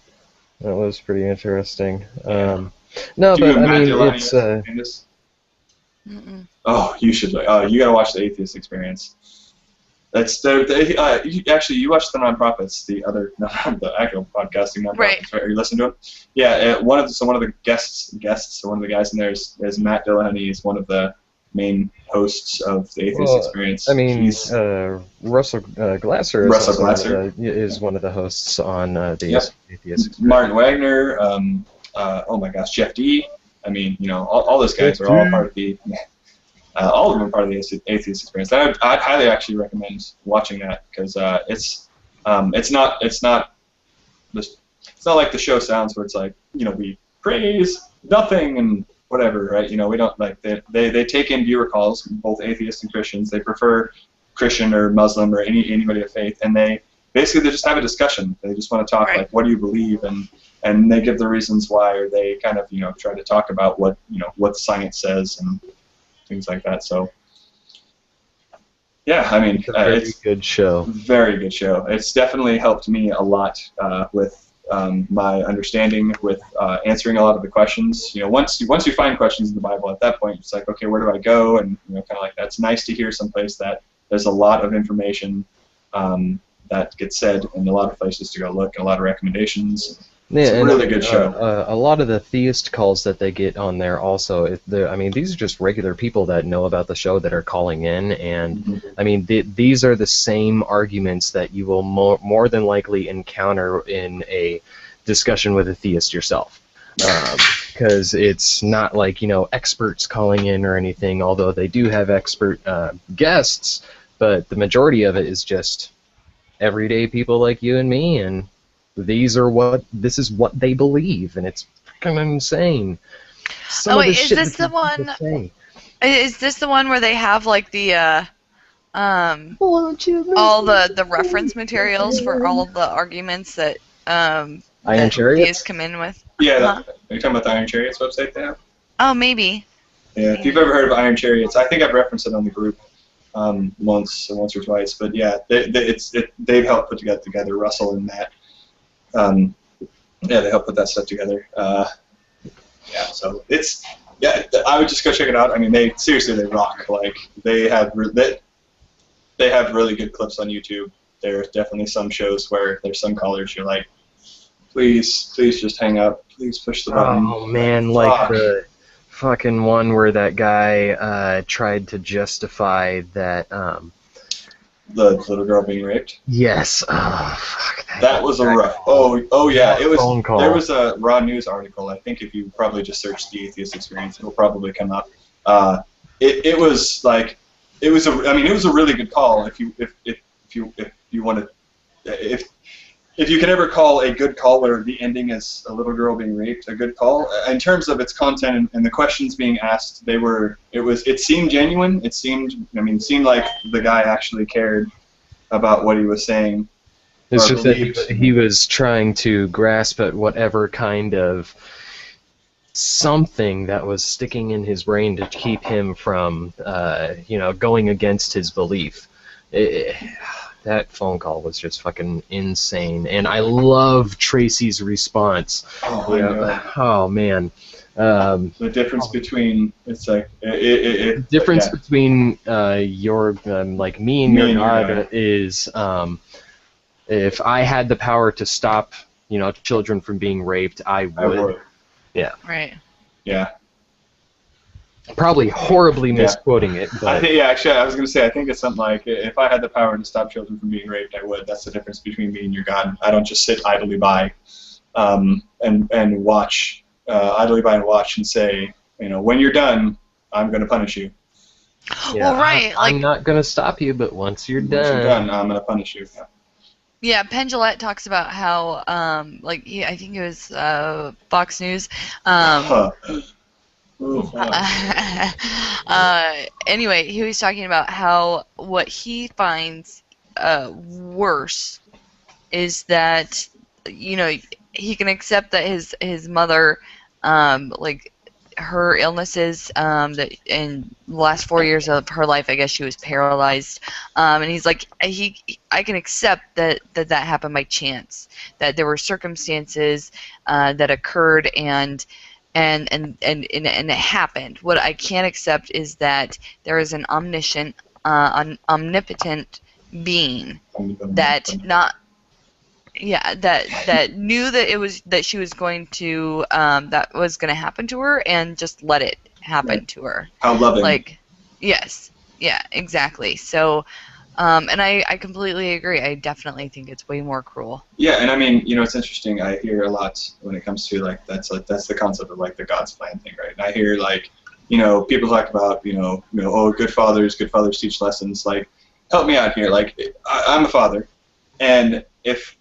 That was pretty interesting. No, but I mean, it's. Oh, you should. You gotta watch the Atheist Experience. That's actually you watched the Non Prophets, the actual podcasting Non Prophets, right? Are you listening to it? Yeah, one of the guests, one of the guys in there is Matt Dillahunty. He's one of the main hosts of the Atheist Experience. I mean, Russell Glasser is one of the hosts on the Atheist Experience. Martin Wagner. Oh my gosh, Jeff D. I mean, all those guys are all part of the. All of them are part of the Atheist Experience. I'd highly actually recommend watching that, because it's not like the show sounds, where it's like we praise nothing and whatever, right? We don't like they take in viewer calls, both atheists and Christians. They prefer Christian or Muslim or anybody of faith, and they just have a discussion. They just want to talk like, what do you believe, and they give the reasons why, or they kind of try to talk about what science says and things like that. So yeah, I mean, it's a very good show. Very good show. It's definitely helped me a lot with my understanding, with answering a lot of the questions. Once you find questions in the Bible, at that point it's like, okay, where do I go? And kind of like that. It's nice to hear someplace that there's a lot of information that gets said, and a lot of places to go look, and a lot of recommendations. It's a really good show. A lot of the theist calls that they get on there also, I mean, these are just regular people that know about the show that are calling in, and I mean, these are the same arguments that you will more than likely encounter in a discussion with a theist yourself. Because it's not like, experts calling in or anything, although they do have expert guests, but the majority of it is just everyday people like you and me, and this is what they believe, and it's kind of insane. Is this the one? Is this the one where they have like the all the reference materials for all of the arguments that Iron Chariots come in with? Yeah, are you talking about the Iron Chariots website they have? Oh, maybe. Yeah, if you've ever heard of Iron Chariots, I think I've referenced it on the group once or twice. But yeah, they've helped put together Russell and Matt. They help put that stuff together. So I would just go check it out. I mean, they rock. Like they have really good clips on YouTube. There's definitely some shows where there's some callers you're like, please just hang up. Please push the button. Oh man, like the fucking one where that guy tried to justify that The little girl being raped. Yes. Oh, fuck. That was a rough. Oh yeah. It was. Phone call. There was a Raw News article. I think if you probably just search the Atheist Experience, it'll probably come up. It was like, it was a. I mean, it was a really good call. If you want to, if you can ever call a good call where the ending is a little girl being raped a good call, in terms of its content and the questions being asked, it seemed genuine. It seemed like the guy actually cared about what he was saying. It's just that he was trying to grasp at whatever kind of something that was sticking in his brain to keep him from, going against his belief. That phone call was just fucking insane, and I love Tracy's response. Oh, I know. Oh man. The difference between between your like me and your God is if I had the power to stop children from being raped, I would. Yeah. Right. Yeah. Probably horribly misquoting it. But I think, actually, I was going to say, I think it's something like, if I had the power to stop children from being raped, I would. That's the difference between me and your God. I don't just sit idly by and watch, and say, when you're done, I'm going to punish you. Yeah, well, right. I'm not going to stop you, but once you're done, I'm going to punish you. Yeah, Penn Jillette talks about how, I think it was Fox News. Anyway, he was talking about how what he finds worse is that he can accept that his mother her illnesses that in the last 4 years of her life, I guess she was paralyzed, and he's like I can accept that happened by chance, that there were circumstances that occurred and it happened. What I can't accept is that there is an omniscient, omnipotent being that knew that she was going to that was going to happen to her and just let it happen to her. How loving. Yes, yeah, exactly. So. And I completely agree. I definitely think it's way more cruel. Yeah, and I mean, it's interesting. I hear a lot when it comes to that's the concept of the God's plan thing, right? And I hear people talk about good fathers teach lessons. Help me out here. I'm a father, and if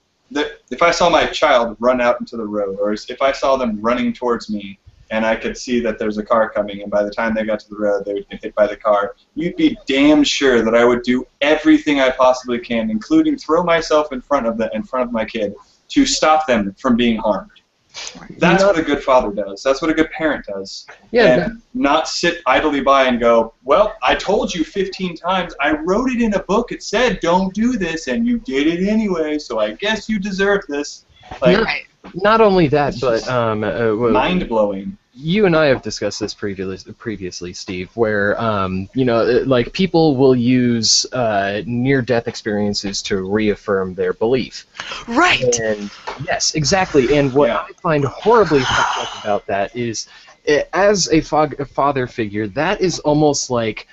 I saw my child run out into the road, or if I saw them running towards me, and I could see that there's a car coming, and by the time they got to the road, they would get hit by the car, you'd be damn sure that I would do everything I possibly can, including throw myself in front of my kid, to stop them from being harmed. That's what a good father does. That's what a good parent does. Yeah. And not sit idly by and go, well, I told you 15 times. I wrote it in a book. It said don't do this, and you did it anyway, so I guess you deserve this. Not only that, but mind-blowing. You and I have discussed this previously, Steve, where people will use near-death experiences to reaffirm their belief. Right. And yes, exactly. And what I find horribly fucked up about that is, as a father figure, that is almost like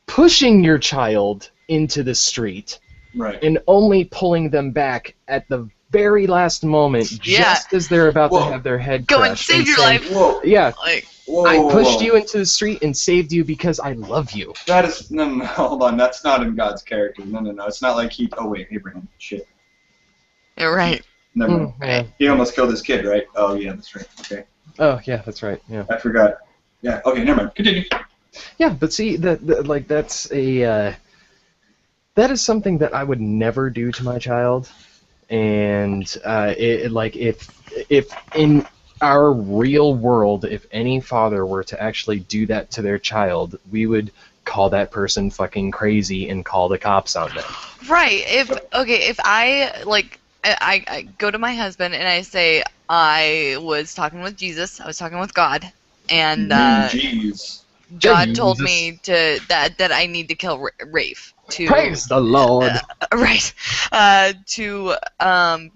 pushing your child into the street, right, and only pulling them back at the very last moment, just as they're about to have their head crushed. Go and save your life. Whoa. Yeah. Whoa, I pushed you into the street and saved you because I love you. That is no. Hold on. That's not in God's character. No. It's not like he. Oh wait, Abraham. Shit. You're right. No. He almost killed his kid, right? Oh yeah, that's right. Okay. Oh yeah, that's right. Yeah. I forgot. Yeah. Okay. Never mind. Continue. Yeah, but see, that's a that is something that I would never do to my child. And if in our real world, if any father were to actually do that to their child, we would call that person fucking crazy and call the cops on them. Right. If I go to my husband and I say I was talking with Jesus, I was talking with God, and God told me that I need to kill Rafe. Praise the Lord. To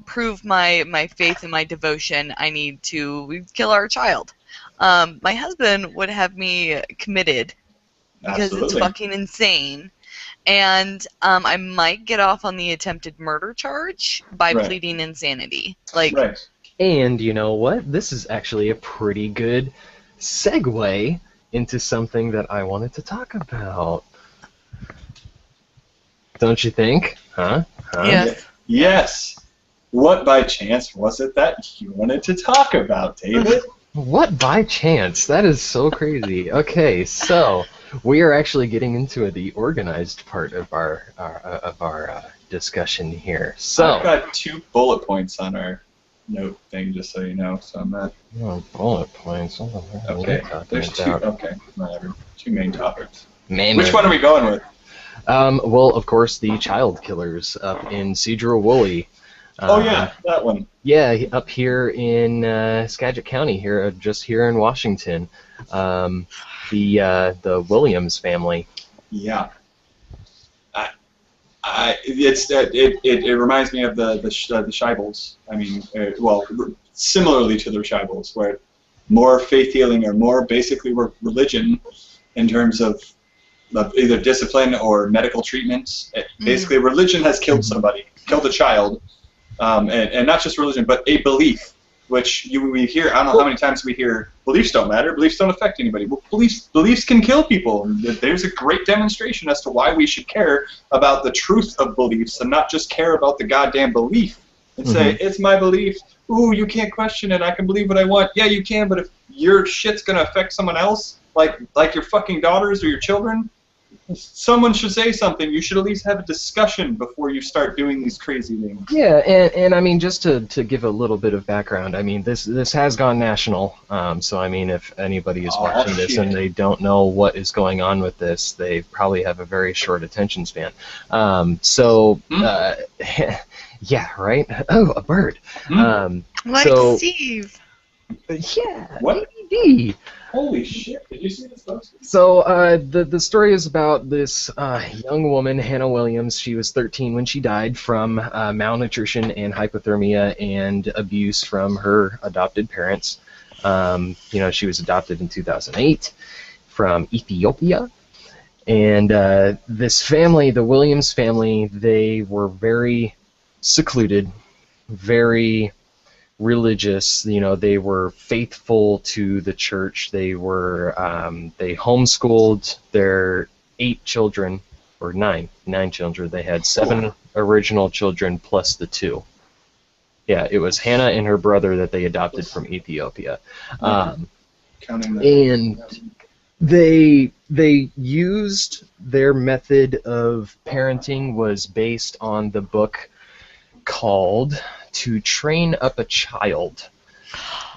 prove my faith and my devotion, I need to kill our child. My husband would have me committed because it's fucking insane. and I might get off on the attempted murder charge by Right. pleading insanity. Like, Right. And you know what? This is actually a pretty good segue into something that I wanted to talk about. Don't you think? Huh? yes. Yes. What by chance was it that you wanted to talk about, David? What by chance? That is so crazy. Okay, so we are actually getting into the organized part of our discussion here. I've So, got 2 bullet points on our note thing, just so you know. So I'm not. bullet points. What the hell are we Okay. talking There's 2. about? Okay. Whatever. 2 main topics. Man, Which one are we going with? well, of course, the child killers up in Sedro-Woolley. Oh yeah, that one. Yeah, up here in Skagit County, just here in Washington. The Williams family. Yeah. It reminds me of the Scheibels. I mean, similarly to the Scheibels, where more faith healing or more basically religion in terms of either discipline or medical treatment. Basically, religion has killed somebody, killed a child, and not just religion, but a belief, which we hear. I don't know how many times we hear beliefs don't matter, beliefs don't affect anybody. Well, beliefs can kill people. There's a great demonstration as to why we should care about the truth of beliefs and not just care about the goddamn belief and say, it's my belief. Ooh, you can't question it. I can believe what I want. Yeah, you can, but if your shit's going to affect someone else, like your fucking daughters or your children, someone should say something. You should at least have a discussion before you start doing these crazy things. Yeah, and I mean, just to give a little bit of background, I mean, this has gone national. So I mean, if anybody is watching this and they don't know what is going on with this, they probably have a very short attention span. Yeah, right. Oh, a bird. Like so, Steve. Yeah. What? ADD. Holy shit! Did you see this, folks? So the story is about this young woman, Hannah Williams. She was 13 when she died from malnutrition and hypothermia and abuse from her adopted parents. She was adopted in 2008 from Ethiopia. And this family, the Williams family, they were very secluded, very religious. They were faithful to the church. They were they homeschooled their 8 children, or 9 children. They had 7 original children plus the 2. Yeah, it was Hannah and her brother that they adopted from Ethiopia. And they used their method of parenting was based on the book called To Train Up a Child.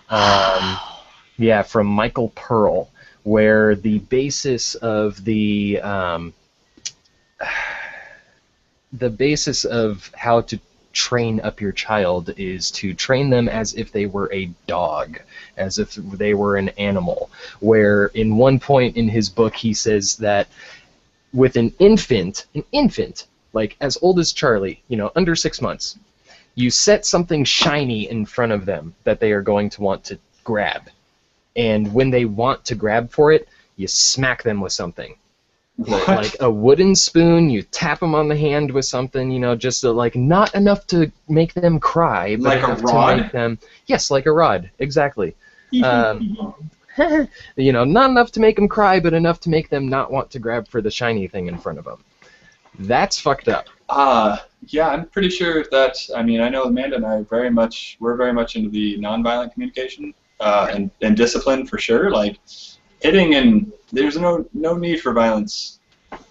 From Michael Pearl, where the basis of the basis of how to train up your child is to train them as if they were a dog, as if they were an animal. Where in one point in his book he says that with an infant, like as old as Charlie, under 6 months, you set something shiny in front of them that they are going to want to grab. And when they want to grab for it, you smack them with something. Like a wooden spoon, you tap them on the hand with something, just not enough to make them cry, but like enough a rod? to make them... Yes, like a rod, exactly. Not enough to make them cry, but enough to make them not want to grab for the shiny thing in front of them. That's fucked up. Yeah, I'm pretty sure that, I know Amanda and I we're very much into the nonviolent communication and discipline for sure. Like, hitting and there's no need for violence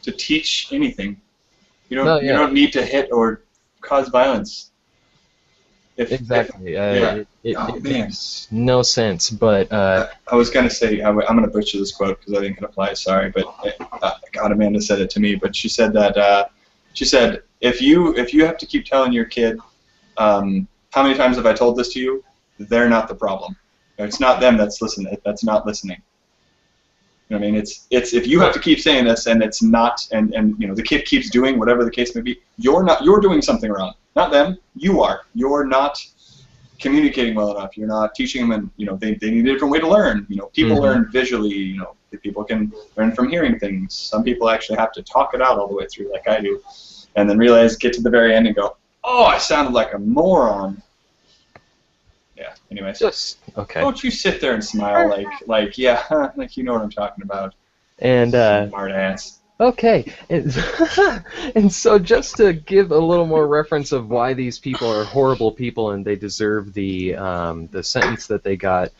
to teach anything. You don't need to hit or cause violence. Exactly. It man. makes no sense, but... I was going to say, I'm going to butcher this quote because I think it applies, sorry, but God, Amanda said it to me, but she said that, if you have to keep telling your kid, how many times have I told this to you? They're not the problem. It's not them that's not listening. You know what I mean? It's if you have to keep saying this and it's not, and the kid keeps doing whatever the case may be, you're doing something wrong. Not them. You are. You're not communicating well enough. You're not teaching them, and they need a different way to learn. People learn visually. People can learn from hearing things. Some people actually have to talk it out all the way through, like I do, and then get to the very end and go, "Oh, I sounded like a moron." Yeah. Anyways. Just okay. Don't you sit there and smile like yeah, like you know what I'm talking about. And smart ass. Okay, and so just to give a little more reference of why these people are horrible people and they deserve the sentence that they got.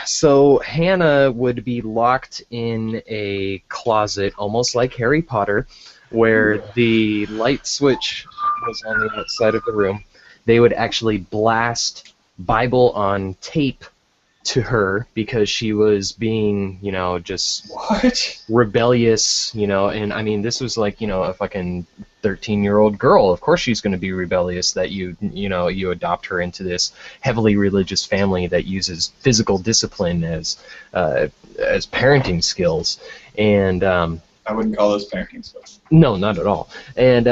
So Hannah would be locked in a closet, almost like Harry Potter, where the light switch was on the outside of the room. They would actually blast Bible on tape to her because she was being, just rebellious, and I mean, this was like, a fucking 13-year-old girl. Of course she's going to be rebellious that you adopt her into this heavily religious family that uses physical discipline as parenting skills. And I wouldn't call those parenting skills. No, not at all. And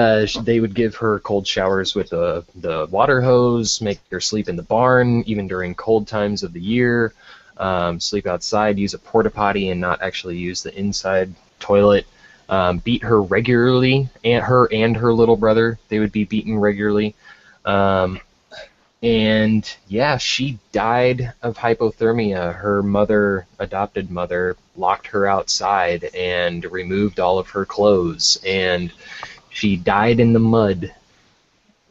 they would give her cold showers with the water hose, make her sleep in the barn, even during cold times of the year, sleep outside, use a porta potty and not actually use the inside toilet, beat her regularly, and her little brother, they would be beaten regularly. And yeah, she died of hypothermia. Her adopted mother, locked her outside and removed all of her clothes, and she died in the mud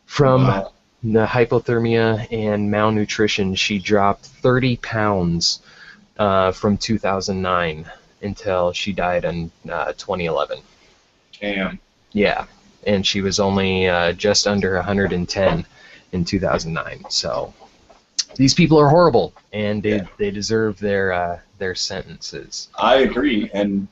from the hypothermia and malnutrition. She dropped 30 pounds from 2009 until she died in 2011. Damn. Yeah, and she was only just under 110 in 2009. So these people are horrible, and they deserve their sentences. I agree, and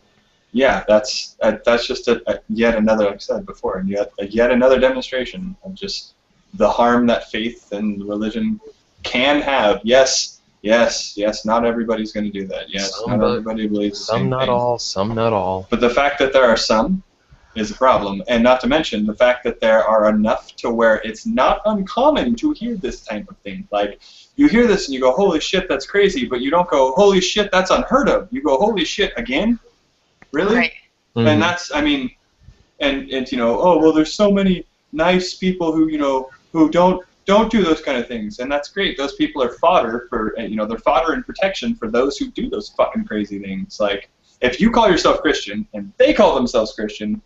yeah, that's just yet another, like I said before, and yet another demonstration of just the harm that faith and religion can have. Yes, not everybody's going to do that. Yes, not everybody believes the same thing. Some not all. But the fact that there are some is a problem, and not to mention the fact that there are enough to where it's not uncommon to hear this type of thing. Like, you hear this and you go, holy shit, that's crazy, but you don't go, holy shit, that's unheard of. You go, holy shit, again? Really? Right. Mm-hmm. And that's, I mean, and oh, well, there's so many nice people who don't do those kind of things, and that's great. Those people are fodder for, they're fodder and protection for those who do those fucking crazy things. Like, if you call yourself Christian and they call themselves Christian,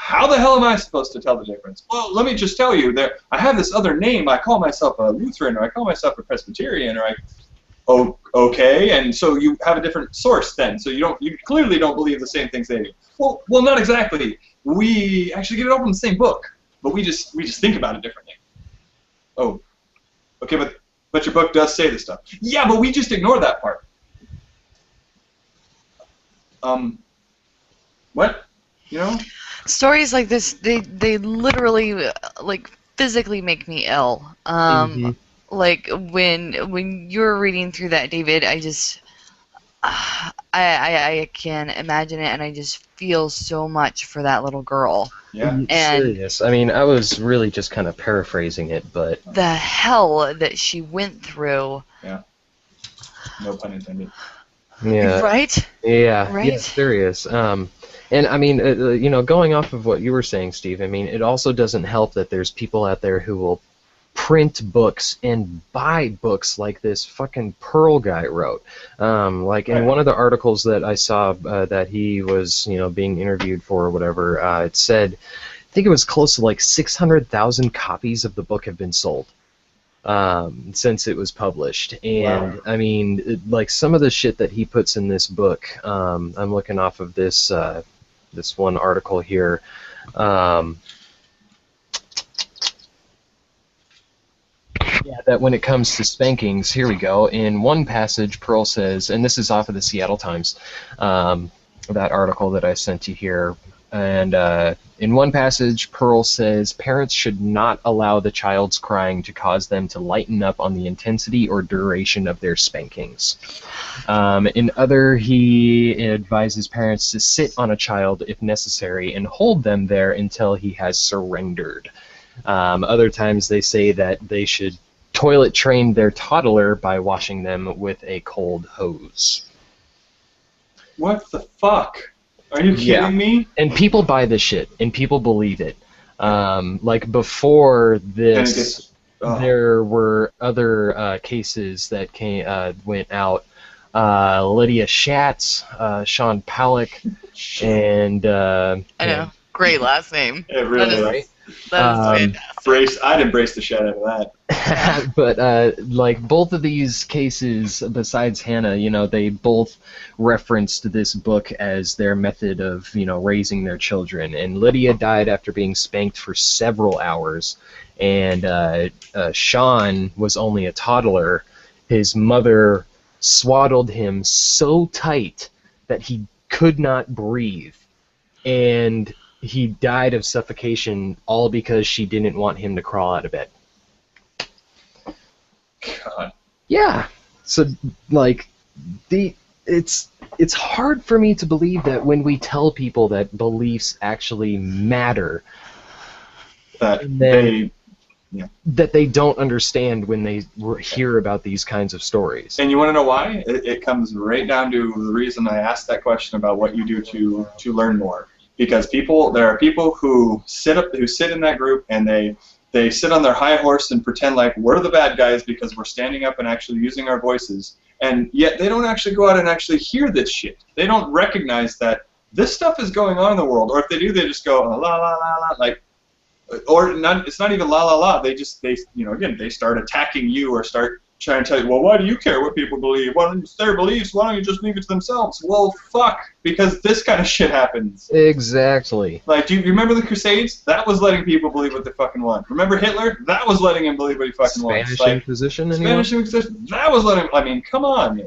how the hell am I supposed to tell the difference? Well, let me just tell you, I have this other name. I call myself a Lutheran, or I call myself a Presbyterian, or okay, and so you have a different source then. So you clearly don't believe the same things they do. Well, not exactly. We actually get it all from the same book, but we just think about it differently. Oh, okay, but your book does say this stuff. Yeah, but we just ignore that part. What? Stories like this, they literally, like, physically make me ill. Like, when you were reading through that, David, I just, I can't imagine it, and I just feel so much for that little girl. Yeah. And serious. I mean, I was really just kind of paraphrasing it, but the hell that she went through. Yeah. No pun intended. Yeah. Right? Yeah. Right? Yeah, serious. And I mean, going off of what you were saying, Steve, I mean, it also doesn't help that there's people out there who will print books and buy books like this fucking Pearl guy wrote. Like in one of the articles that I saw that he was, being interviewed for or whatever, it said, I think it was close to like 600,000 copies of the book have been sold since it was published. And wow. I mean, like some of the shit that he puts in this book, I'm looking off of this one article here. Yeah, that when it comes to spankings, here we go. In one passage, Pearl says, and this is off of the Seattle Times, that article that I sent you here, and in one passage, Pearl says, parents should not allow the child's crying to cause them to lighten up on the intensity or duration of their spankings. In other, he advises parents to sit on a child if necessary and hold them there until he has surrendered. Other times they say that they should toilet trained their toddler by washing them with a cold hose. What the fuck? Are you kidding me? And people buy this shit, and people believe it. Like before this, there were other cases that went out. Lydia Schatz, Sean Palak, and I know. Great last name. It really is. That is fantastic. I'd embrace the shit out of that. But like both of these cases, besides Hannah, they both referenced this book as their method of raising their children. And Lydia died after being spanked for several hours, and Sean was only a toddler. His mother swaddled him so tight that he could not breathe, and he died of suffocation, all because she didn't want him to crawl out of bed. God. Yeah. So, like, it's hard for me to believe that when we tell people that beliefs actually matter, that they don't understand when they hear about these kinds of stories. And you want to know why? It comes right down to the reason I asked that question about what you do to learn more. Because there are people who sit in that group, and they sit on their high horse and pretend like we're the bad guys because we're standing up and actually using our voices, and yet they don't actually go out and actually hear this shit. They don't recognize that this stuff is going on in the world, or if they do, they just go la la la la, like, or not. It's not even la la la. They start attacking you or start trying to tell you, well, why do you care what people believe? Why don't it's their beliefs? Why don't you just leave it to themselves? Well, fuck, because this kind of shit happens. Exactly. Like, do you remember the Crusades? That was letting people believe what they fucking want. Remember Hitler? That was letting him believe what he fucking wants. Spanish Inquisition? Spanish Inquisition? That was letting him... I mean, come on.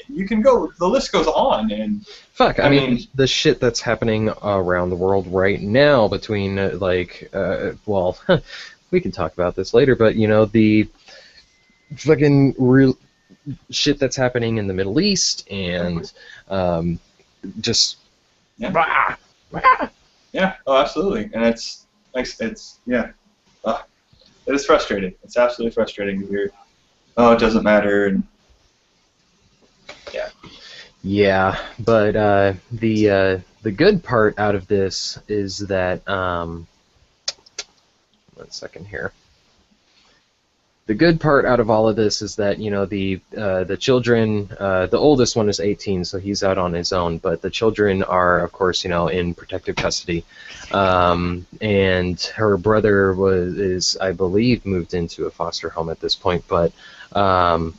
You can go... The list goes on, and... Fuck, I mean, the shit that's happening around the world right now between, well, we can talk about this later, but, the fucking real shit that's happening in the Middle East, and just... Yeah. Rah, rah. Yeah, oh, absolutely. And it is frustrating. It's absolutely frustrating to hear, oh, it doesn't matter, and... Yeah. Yeah, but the good part out of this is that 1 second here. The good part out of all of this is that the children, the oldest one is 18, so he's out on his own, but the children are, of course, in protective custody, and her brother is, I believe, moved into a foster home at this point. But Carrie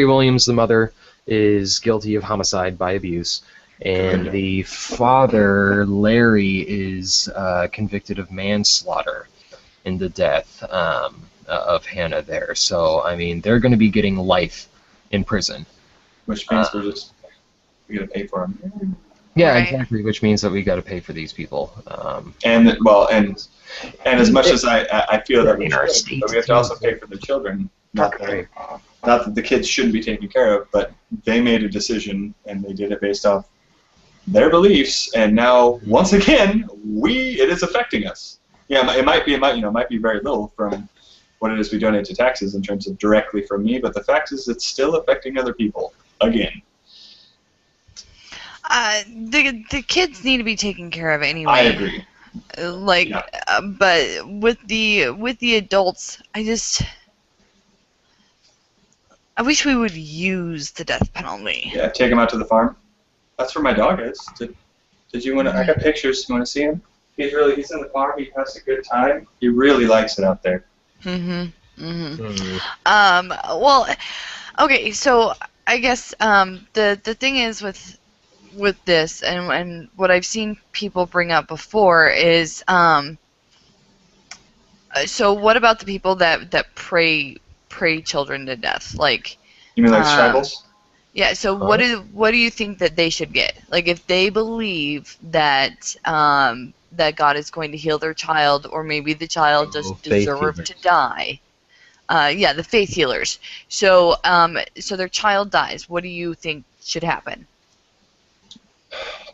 Williams, the mother, is guilty of homicide by abuse, and the father, Larry, is convicted of manslaughter in the death of Hannah there. So, I mean, they're going to be getting life in prison. Which means we got to pay for them. Yeah, right. Exactly, which means that we got to pay for these people. And as much as I feel that we have to also pay for the children. Not that the kids shouldn't be taken care of, but they made a decision, and they did it based off their beliefs, and now, once again, it is affecting us. Yeah, it might be very little from what it is we donate to taxes in terms of directly from me, but the fact is it's still affecting other people, again. The kids need to be taken care of anyway. I agree. But with the adults, I wish we would use the death penalty. Yeah, take him out to the farm. That's where my dog is. Did you want to? I got pictures. You want to see him? He's in the farm. He has a good time. He really likes it out there. Well, okay. So I guess the thing is with this, and what I've seen people bring up before is so what about the people that pray children to death? Like, you mean like tribals? Yeah. So what do you think that they should get? Like, if they believe that that God is going to heal their child, or maybe the child just deserved to die. Yeah, the faith healers. So so their child dies. What do you think should happen?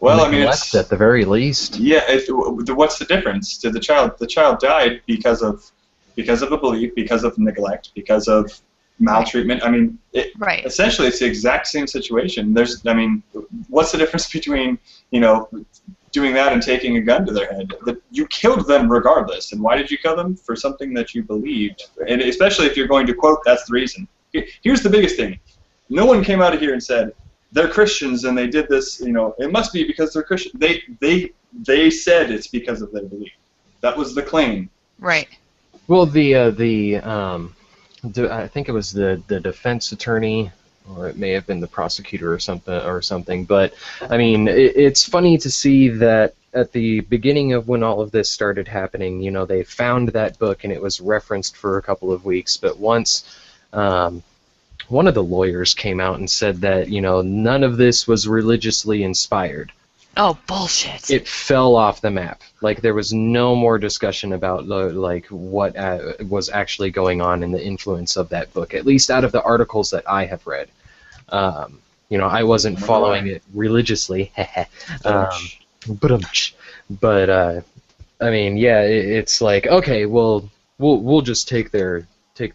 Well, I mean, it's at the very least. Yeah. What's the difference? The child died because of because of a belief, because of neglect, because of maltreatment. I mean, Right. essentially it's the exact same situation. I mean, what's the difference between, doing that and taking a gun to their head? You killed them regardless. And why did you kill them? For something that you believed. And especially if you're going to quote, that's the reason. Here's the biggest thing. No one came out of here and said, they're Christians and they did this, it must be because they're Christian. They said it's because of their belief. That was the claim. Right. Well, I think it was the defense attorney, or it may have been the prosecutor or something. But I mean, it's funny to see that at the beginning of when all of this started happening, they found that book and it was referenced for a couple of weeks. But once one of the lawyers came out and said that none of this was religiously inspired. Oh, bullshit. It fell off the map. Like, there was no more discussion about what was actually going on and the influence of that book, at least out of the articles that I have read. I wasn't following it religiously. But I mean, yeah, it's like, okay, well, we'll just take their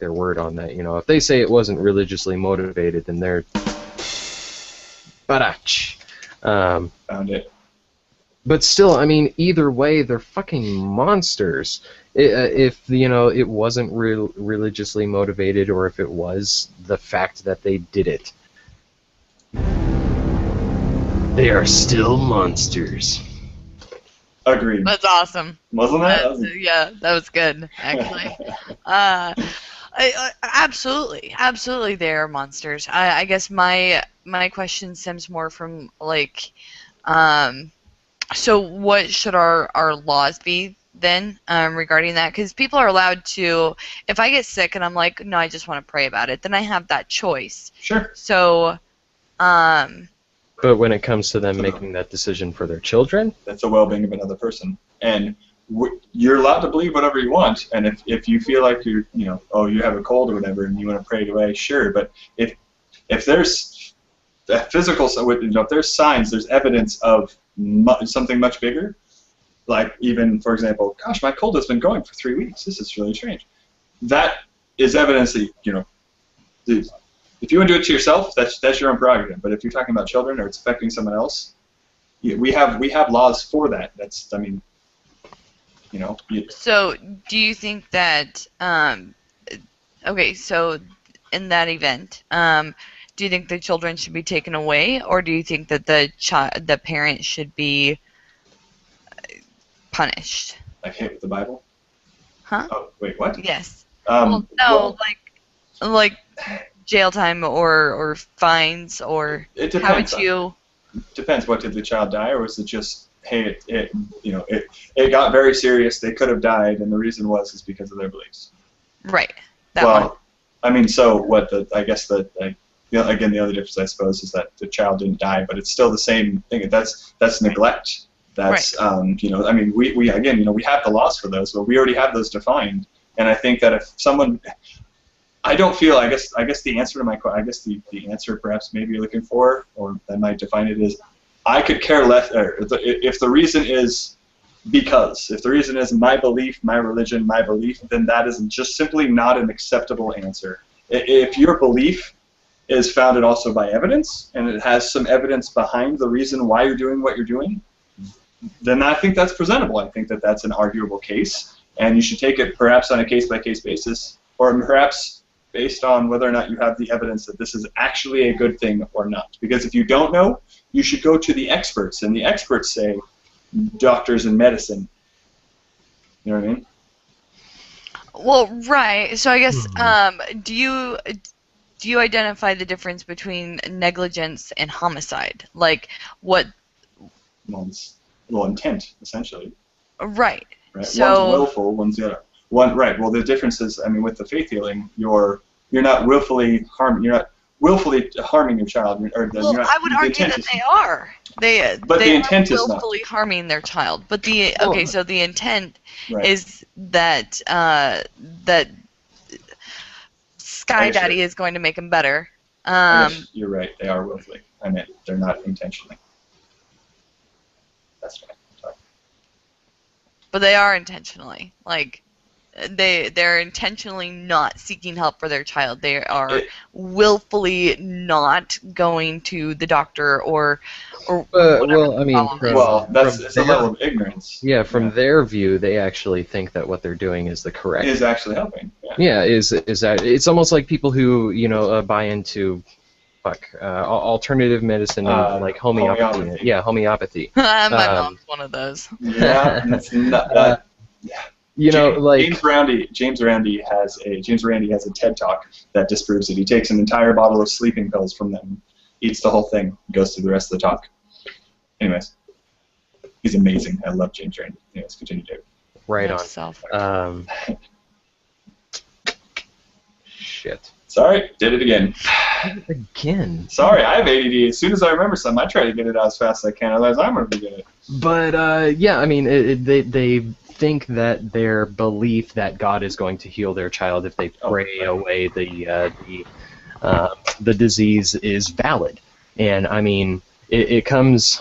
word on that. If they say it wasn't religiously motivated, then they're Found it. But still, I mean, either way, they're fucking monsters. If it wasn't religiously motivated, or if it was the fact that they did it, they are still monsters. Agreed. That's awesome. Wasn't that? Yeah, that was good, actually. Absolutely, they are monsters. I guess my question stems more from so what should our laws be then regarding that? Because people are allowed to, if I get sick and I'm like, no, I just want to pray about it, then I have that choice. Sure. So, but when it comes to them making that decision for their children, that's the well-being of another person, and you're allowed to believe whatever you want. And if you feel like you have a cold or whatever, and you want to pray it away, sure. But if there's a physical, if there's signs, there's evidence of something much bigger, like even, for example, gosh, my cold has been going for 3 weeks. This is really strange. That is evidence that, if you want to do it to yourself, that's your own prerogative. But if you're talking about children or it's affecting someone else, we have laws for that. That's, I mean, So do you think that, okay, so in that event, do you think the children should be taken away, or do you think that the parent should be punished? Like hit with the Bible? Huh? Oh, wait, what? Yes. Well, like jail time or fines, or it how depends. would you? Depends. What, did the child die, or was it just, hey, it got very serious, they could have died, and the reason is because of their beliefs? Right. That one. I mean, so what? Again, the other difference, I suppose, is that the child didn't die, but it's still the same thing. That's neglect. That's right. I mean, we have the laws for those, but we already have those defined. And I think that if someone, I don't feel, I guess the answer to the answer perhaps maybe you're looking for, or that might define it, is I could care less. If the reason is if the reason is my belief, my religion, my belief, then that is just simply not an acceptable answer. If your belief is founded also by evidence, and it has some evidence behind the reason why you're doing what you're doing, then I think that's presentable. I think that that's an arguable case, and you should take it perhaps on a case-by-case basis, or perhaps based on whether or not you have the evidence that this is actually a good thing or not. Because if you don't know, you should go to the experts, and the experts say, doctors in medicine. You know what I mean? Well, right. So I guess, do you identify the difference between negligence and homicide? Like, what? Well, intent, essentially. Right. So, one's willful, one's the other. Right. Well, the difference is, I mean, with the faith healing, you're not willfully harming your child. I would argue that they are. But the intent is not willfully harming their child. But so the intent right. is that that Sky Daddy is going to make him better. You're right. They are willfully. I mean, they're not intentionally. That's right. Sorry. But they are intentionally. Like, they're intentionally not seeking help for their child. They are willfully not going to the doctor or well, I mean, it's a level of ignorance. Yeah, from their view, they actually think that what they're doing is the correct. Is actually helping. Yeah, is that it's almost like people who buy into alternative medicine and like homeopathy. Yeah, homeopathy. My mom's one of those. Yeah, that's not. James Randi has a TED Talk that disproves it. He takes an entire bottle of sleeping pills from them, eats the whole thing, goes through the rest of the talk. Anyways, he's amazing. I love James Randi. Anyways, continue, Dave. Right on. Shit. Sorry, did it again. Again. Sorry, I have ADD. As soon as I remember something, I try to get it out as fast as I can. Otherwise, I'm going to forget it. But yeah, I mean, they think that their belief that God is going to heal their child if they pray away the disease is valid. And I mean, it comes.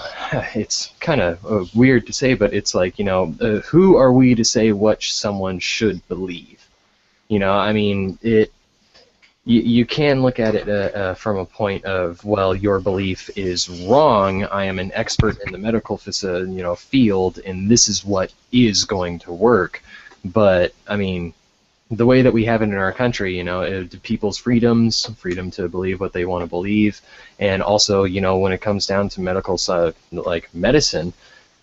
It's kind of weird to say, but it's like, who are we to say what someone should believe? I mean, You can look at it from a point of, well, your belief is wrong. I am an expert in the medical field, and this is what is going to work. But I mean, the way that we have it in our country, people's freedom to believe what they want to believe, and also, when it comes down to medical like medicine,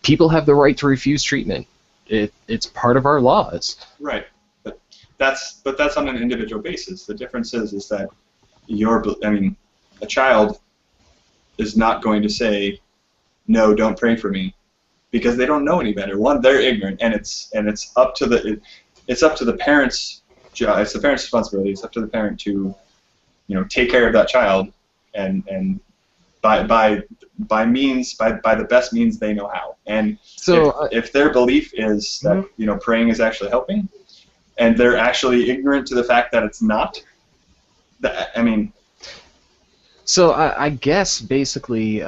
people have the right to refuse treatment. It's part of our laws. Right. That's on an individual basis. The difference is that a child is not going to say, no, don't pray for me, because they don't know any better. One, they're ignorant, and it's up to the parents' job. It's the parent's responsibility. It's up to the parent to, take care of that child, and by the best means they know how. And so if their belief is that praying is actually helping, and they're actually ignorant to the fact that it's not. So I guess basically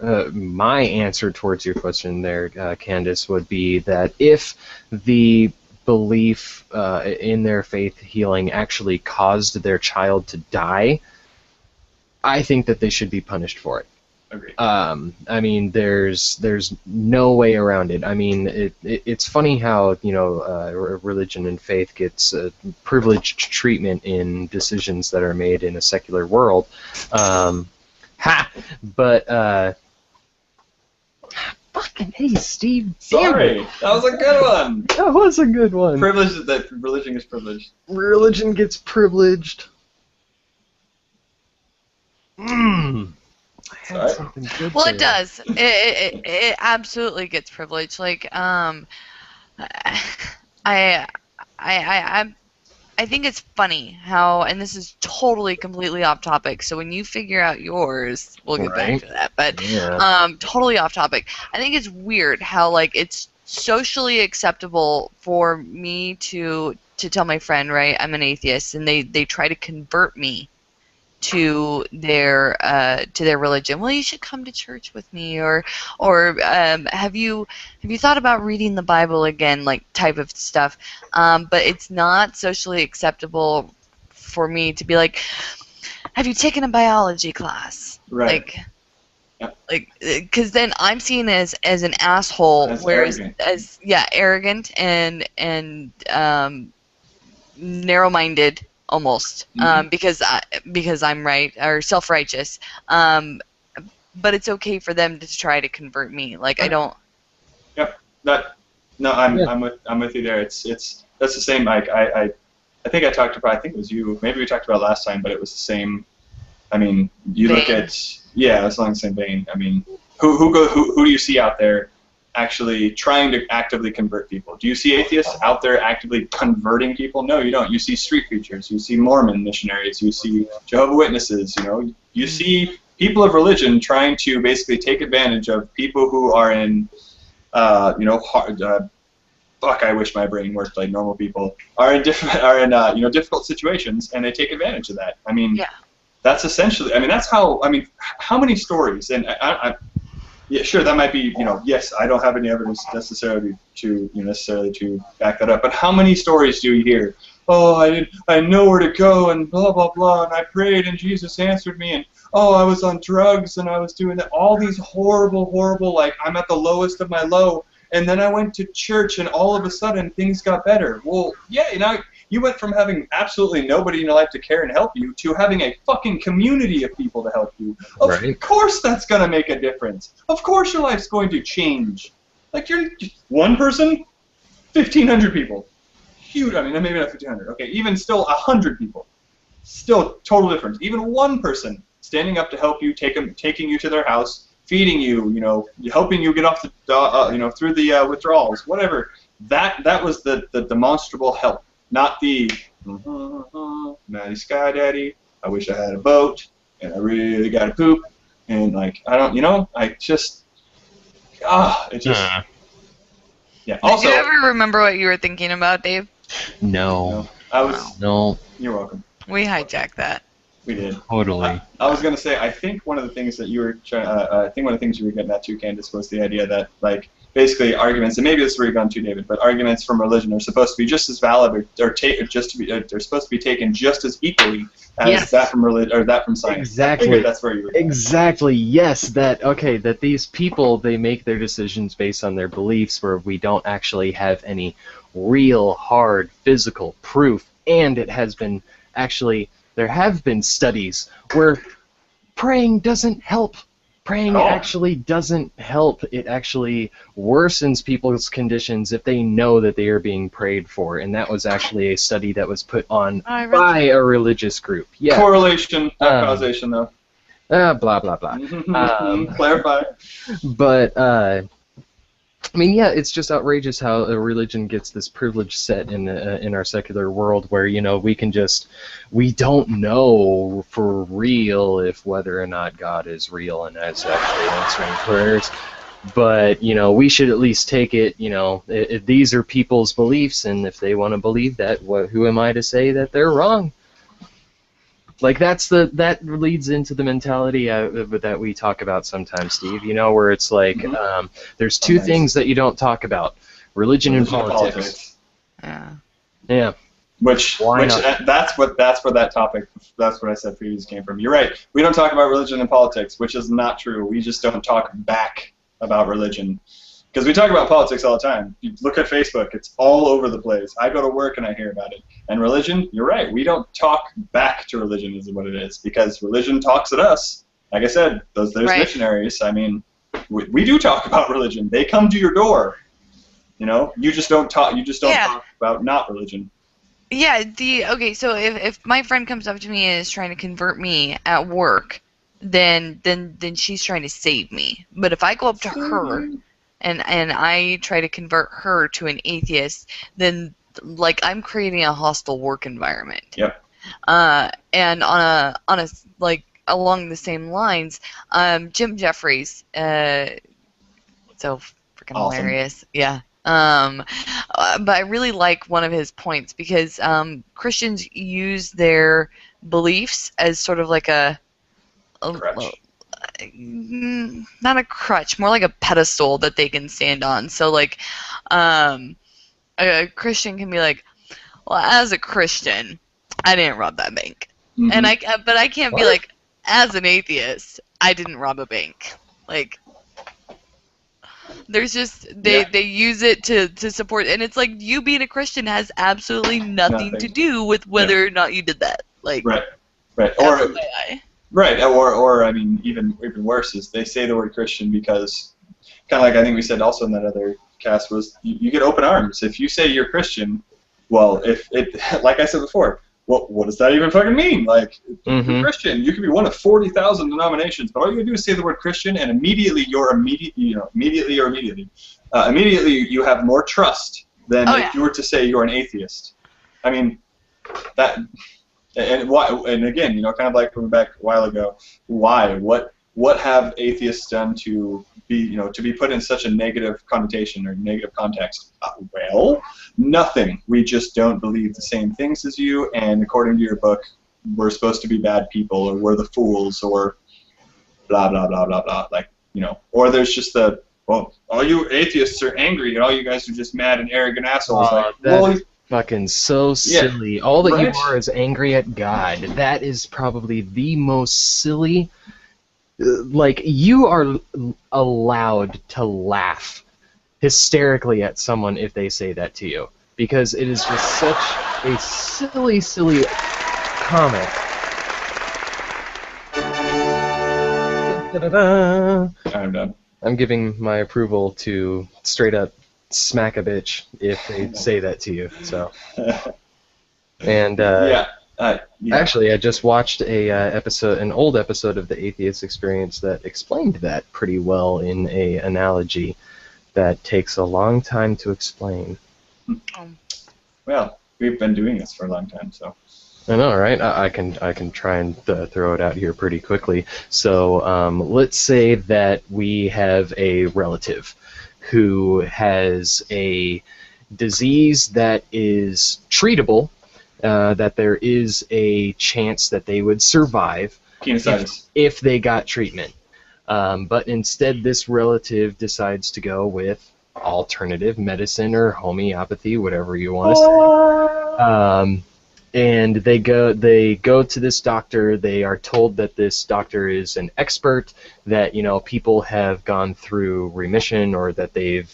my answer towards your question there, Candace, would be that if the belief in their faith healing actually caused their child to die, I think that they should be punished for it. Agreed. I mean, there's no way around it. I mean, it's funny how religion and faith gets privileged treatment in decisions that are made in a secular world. But fucking hey, Steve. Sorry, that was a good one. That was a good one. Religion is privileged. Religion gets privileged. Well, it does. It absolutely gets privilege. Like, I think it's funny how, and this is totally completely off topic. So when you figure out yours, we'll get back to that. But totally off topic. I think it's weird how it's socially acceptable for me to tell my friend, right, I'm an atheist, and they try to convert me to their religion. Well, you should come to church with me, or have you thought about reading the Bible again, like type of stuff. But it's not socially acceptable for me to be like, have you taken a biology class? Right. Because then I'm seen as an asshole, whereas arrogant and narrow-minded. Almost, because I'm right, or self-righteous, but it's okay for them to try to convert me. I don't. Yep. I'm with you there. It's that's the same. I think I talked about. I think it was you. Maybe we talked about it last time, but it was the same. I mean, you look at it's along the same vein. I mean, who do you see out there actually trying to actively convert people? Do you see atheists out there actively converting people? No, you don't. You see street preachers, you see Mormon missionaries, you see Jehovah's Witnesses, you see people of religion trying to basically take advantage of people who are in, hard, I wish my brain worked like normal people, are in difficult situations, and they take advantage of that. I mean, that's essentially, that's how many stories, and Yeah, sure, that might be, yes, I don't have any evidence necessarily to back that up. But how many stories do you hear? Oh, I had nowhere to go, and blah blah blah, and I prayed, and Jesus answered me, and oh, I was on drugs, and I was doing that. All these horrible, like I'm at the lowest of my low, and then I went to church, and all of a sudden things got better. Well, yeah, you went from having absolutely nobody in your life to care and help you to having a fucking community of people to help you. Of course that's going to make a difference. Of course your life's going to change. Like, you're one person, 1,500 people. Huge. I mean, maybe not 1,500. Okay, even still 100 people. Still total difference. Even one person standing up to help you, taking you to their house, feeding you, helping you get off the, through the withdrawals, whatever. That was the demonstrable help. Not the, Matty Sky Daddy, I wish I had a boat, and I really got to poop, and, like, I don't, it just, yeah. Also, did you ever remember what you were thinking about, Dave? No. No. You're welcome. We hijacked that. We did. Totally. I was going to say, I think one of the things that you were getting at too, Candace, was the idea that, like, basically arguments, and maybe this is where you've gone to, David, but arguments from religion are supposed to be just as valid, or they're supposed to be taken just as equally as that from religion or that from science. Exactly. That's where you were. Exactly. Yes. That these people, they make their decisions based on their beliefs, where we don't actually have any real hard physical proof, and it has been actually. There have been studies where praying doesn't help. Praying actually doesn't help. It actually worsens people's conditions if they know that they are being prayed for. And that was actually a study that was put on by a religious group. Yeah. Correlation, not causation, though. Blah, blah, blah. Clarify. But, I mean, yeah, it's just outrageous how a religion gets this privilege set in our secular world, where we don't know for real if whether or not God is real and is actually answering prayers. But we should at least take it. If these are people's beliefs, and if they want to believe that, who am I to say that they're wrong? Like, that leads into the mentality that we talk about sometimes, Steve, where it's like, there's two things that you don't talk about: religion and politics. Yeah. Which that's where that topic, that's what I said previously, came from. You're right. We don't talk about religion and politics, which is not true. We just don't talk back about religion. Because we talk about politics all the time. You look at Facebook, it's all over the place. I go to work and I hear about it. And religion, you're right, we don't talk back to religion is what it is, because religion talks at us. Like I said, there's missionaries. I mean, we do talk about religion. They come to your door. You just don't talk about not religion. Yeah, okay, so if my friend comes up to me and is trying to convert me at work, then she's trying to save me. But if I go up to her and I try to convert her to an atheist, then, like, I'm creating a hostile work environment. Yep. And on a like, along the same lines, Jim Jeffries, so freaking hilarious. Yeah. But I really like one of his points, because Christians use their beliefs as sort of like a crutch. Not a crutch, more like a pedestal that they can stand on. So, like, a Christian can be like, well, as a Christian, I didn't rob that bank. And but I can't be like, as an atheist, I didn't rob a bank. Like, there's just, they use it to support, and it's like, you being a Christian has absolutely nothing to do with whether or not you did that. Like, right. Right, or I mean, even worse is they say the word Christian because, kind of like I think we said also in that other cast, was you get open arms. If you say you're Christian, well, like I said before, what does that even fucking mean? Like, you're Christian, you could be one of 40,000 denominations, but all you gotta do is say the word Christian, and immediately immediately you have more trust than if you were to say you're an atheist. I mean, that. And why? And again, kind of like coming back a while ago, why? What have atheists done to be put in such a negative connotation or negative context? Well, nothing. We just don't believe the same things as you, and according to your book, we're supposed to be bad people, or we're the fools, or blah blah blah blah blah. Like, or there's just the, well, all you atheists are angry, and all you guys are just mad and arrogant assholes. That's fucking so silly. Yeah, all that right? you are is angry at God. That is probably the most silly. Like, you are allowed to laugh hysterically at someone if they say that to you, because it is just such a silly, silly comment. Da-da-da. I'm done. I'm giving my approval to straight up smack a bitch if they say that to you. So, and actually, I just watched an old episode of the Atheist Experience that explained that pretty well in a analogy that takes a long time to explain. Well, we've been doing this for a long time, so. I know, right? I can try and throw it out here pretty quickly. So let's say that we have a relative who has a disease that is treatable, that there is a chance that they would survive if they got treatment. But instead, this relative decides to go with alternative medicine or homeopathy, whatever you want to say. And they go to this doctor. They are told that this doctor is an expert, that people have gone through remission, or that they've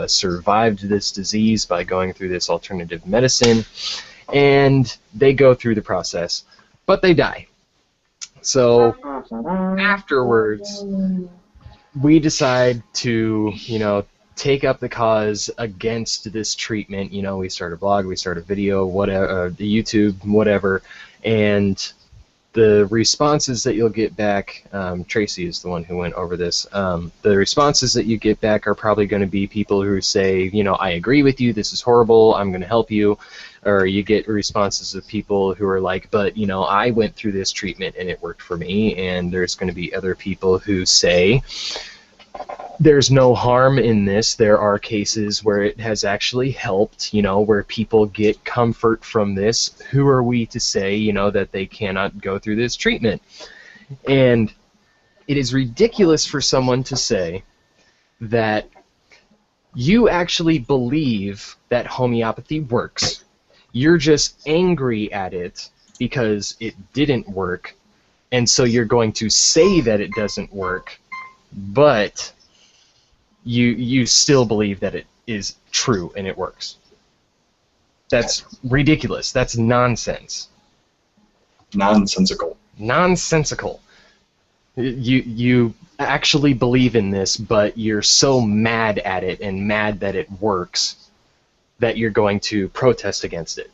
survived this disease by going through this alternative medicine, and they go through the process, but they die. So afterwards, we decide to take up the cause against this treatment. We start a blog, we start a video, whatever, the YouTube, whatever, and the responses that you'll get back, Tracy is the one who went over this, the responses that you get back are probably going to be people who say, I agree with you, this is horrible, I'm going to help you, or you get responses of people who are like, but, I went through this treatment and it worked for me, and there's going to be other people who say, there's no harm in this. There are cases where it has actually helped, where people get comfort from this. Who are we to say, that they cannot go through this treatment? And it is ridiculous for someone to say that you actually believe that homeopathy works. You're just angry at it because it didn't work, and so you're going to say that it doesn't work, but you still believe that it is true and it works. That's ridiculous. That's nonsense. Nonsensical. Nonsensical. You actually believe in this, but you're so mad at it and mad that it works that you're going to protest against it.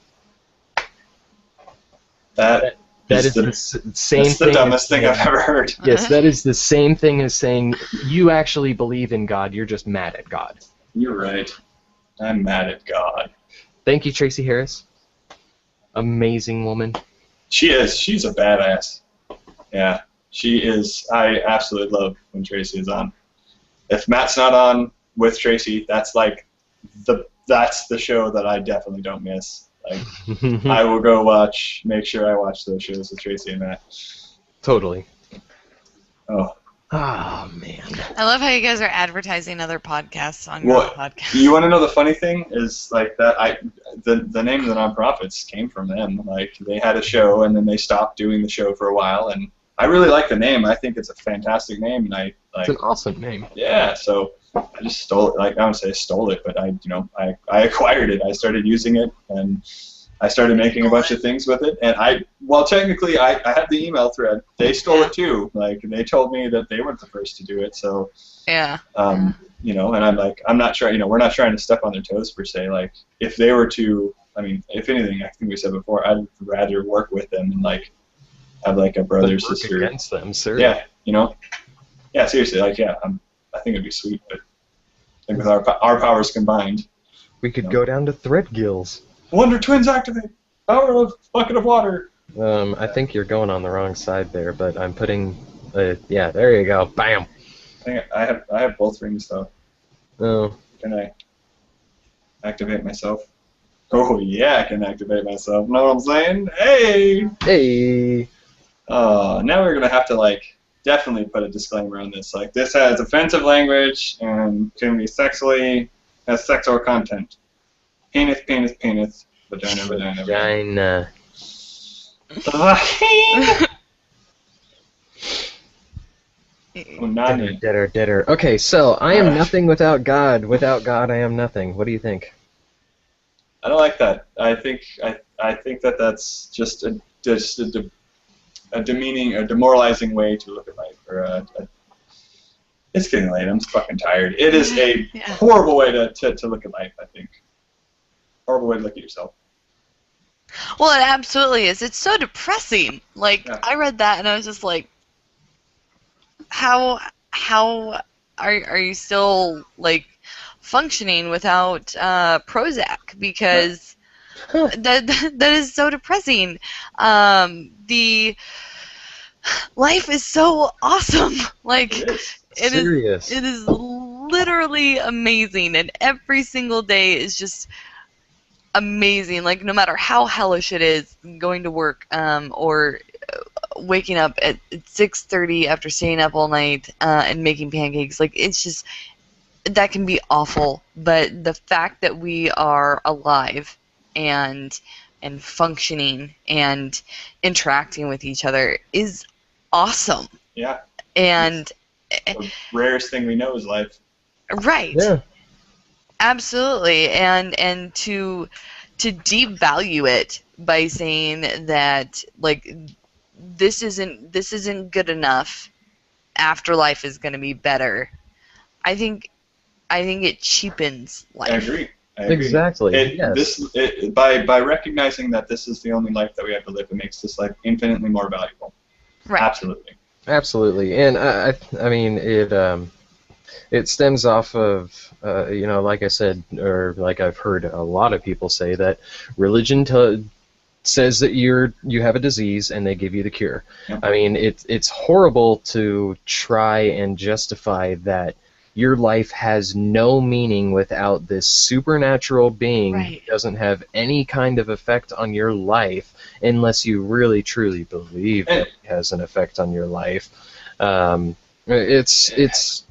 That is the same thing. That's the dumbest thing I've ever heard. Yes, that is the same thing as saying you actually believe in God, you're just mad at God. You're right. I'm mad at God. Thank you, Tracy Harris. Amazing woman. She is. She's a badass. Yeah, she is. I absolutely love when Tracy is on. If Matt's not on with Tracy, that's the show that I definitely don't miss. I will go make sure I watch those shows with Tracy and Matt. Totally. Oh, man. I love how you guys are advertising other podcasts on your podcast. You want to know the funny thing is the name of the Non Prophets came from them. They had a show and then they stopped doing the show for a while, and I really like the name. I think it's a fantastic name, and it's an awesome name. Yeah, so I just stole it. I don't say I stole it, but I acquired it. I started using it, and I started making a bunch of things with it. And technically, I had the email thread. They stole it too. They told me that they weren't the first to do it. So yeah. And I'm not trying. We're not trying to step on their toes per se. If they were to, if anything, I think we said before, I'd rather work with them and have a brother or sister against them, sir. Yeah, yeah, seriously, I think it'd be sweet, but with our powers combined, we could go down to Threadgills. Wonder Twins activate! Power of bucket of water! I think you're going on the wrong side there, but I'm putting, yeah, there you go, bam! I have both rings though. Oh. Can I activate myself? Oh yeah, I can activate myself. Know what I'm saying? Hey! Hey! Now we're gonna have to definitely put a disclaimer on this. Like, this has offensive language and can be has sexual content. Penis, penis, penis. Vagina, vagina, vagina. Deader. Okay, so I am nothing without God. Without God, I am nothing. What do you think? I don't like that. I think that that's just a demeaning, a demoralizing way to look at life. It's getting late. I'm fucking tired. It is a horrible way to look at life, I think. Horrible way to look at yourself. Well, it absolutely is. It's so depressing. Like, I read that and I was just like, how are you still, like, functioning without Prozac? Because that is so depressing. The life is so awesome. Like, it is literally amazing, and every single day is just amazing. Like, no matter how hellish it is, going to work or waking up at 6:30 after staying up all night and making pancakes, like, it's just, that can be awful. But the fact that we are alive and functioning and interacting with each other is awesome. Yeah. And the rarest thing we know is life. Right. Yeah. Absolutely. And to devalue it by saying that, like, this isn't good enough, afterlife is going to be better, I think it cheapens life. I agree. Exactly. Yes. By recognizing that this is the only life that we have to live, it makes this life infinitely more valuable. Right. Absolutely. And I mean, it stems off of, like I said, or like I've heard a lot of people say, that religion says that you have a disease and they give you the cure. Yep. I mean, it's horrible to try and justify that your life has no meaning without this supernatural being who doesn't have any kind of effect on your life unless you really truly believe that it has an effect on your life. It's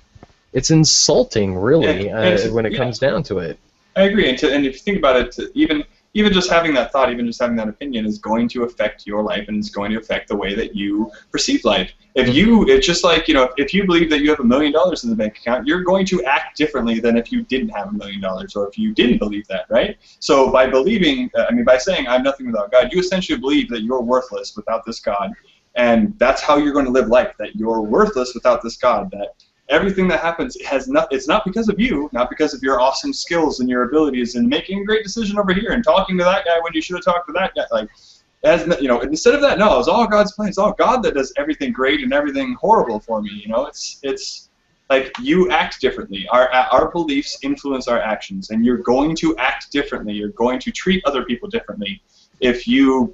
insulting, really, when it comes down to it. I agree, and if you think about it, even just having that thought, even just having that opinion is going to affect your life, and it's going to affect the way that you perceive life. It's just like, if you believe that you have $1 million in the bank account, you're going to act differently than if you didn't have $1 million, or if you didn't believe that, right? So by by saying I'm nothing without God, you essentially believe that you're worthless without this God, and that's how you're going to live life, that you're worthless without this God, that everything that happens it's not because of you, not because of your awesome skills and your abilities and making a great decision over here and talking to that guy when you should have talked to that guy. Like, instead of that, no, it's all God's plan. It's all God that does everything great and everything horrible for me. It's like, you act differently. Our beliefs influence our actions, and you're going to act differently. You're going to treat other people differently if you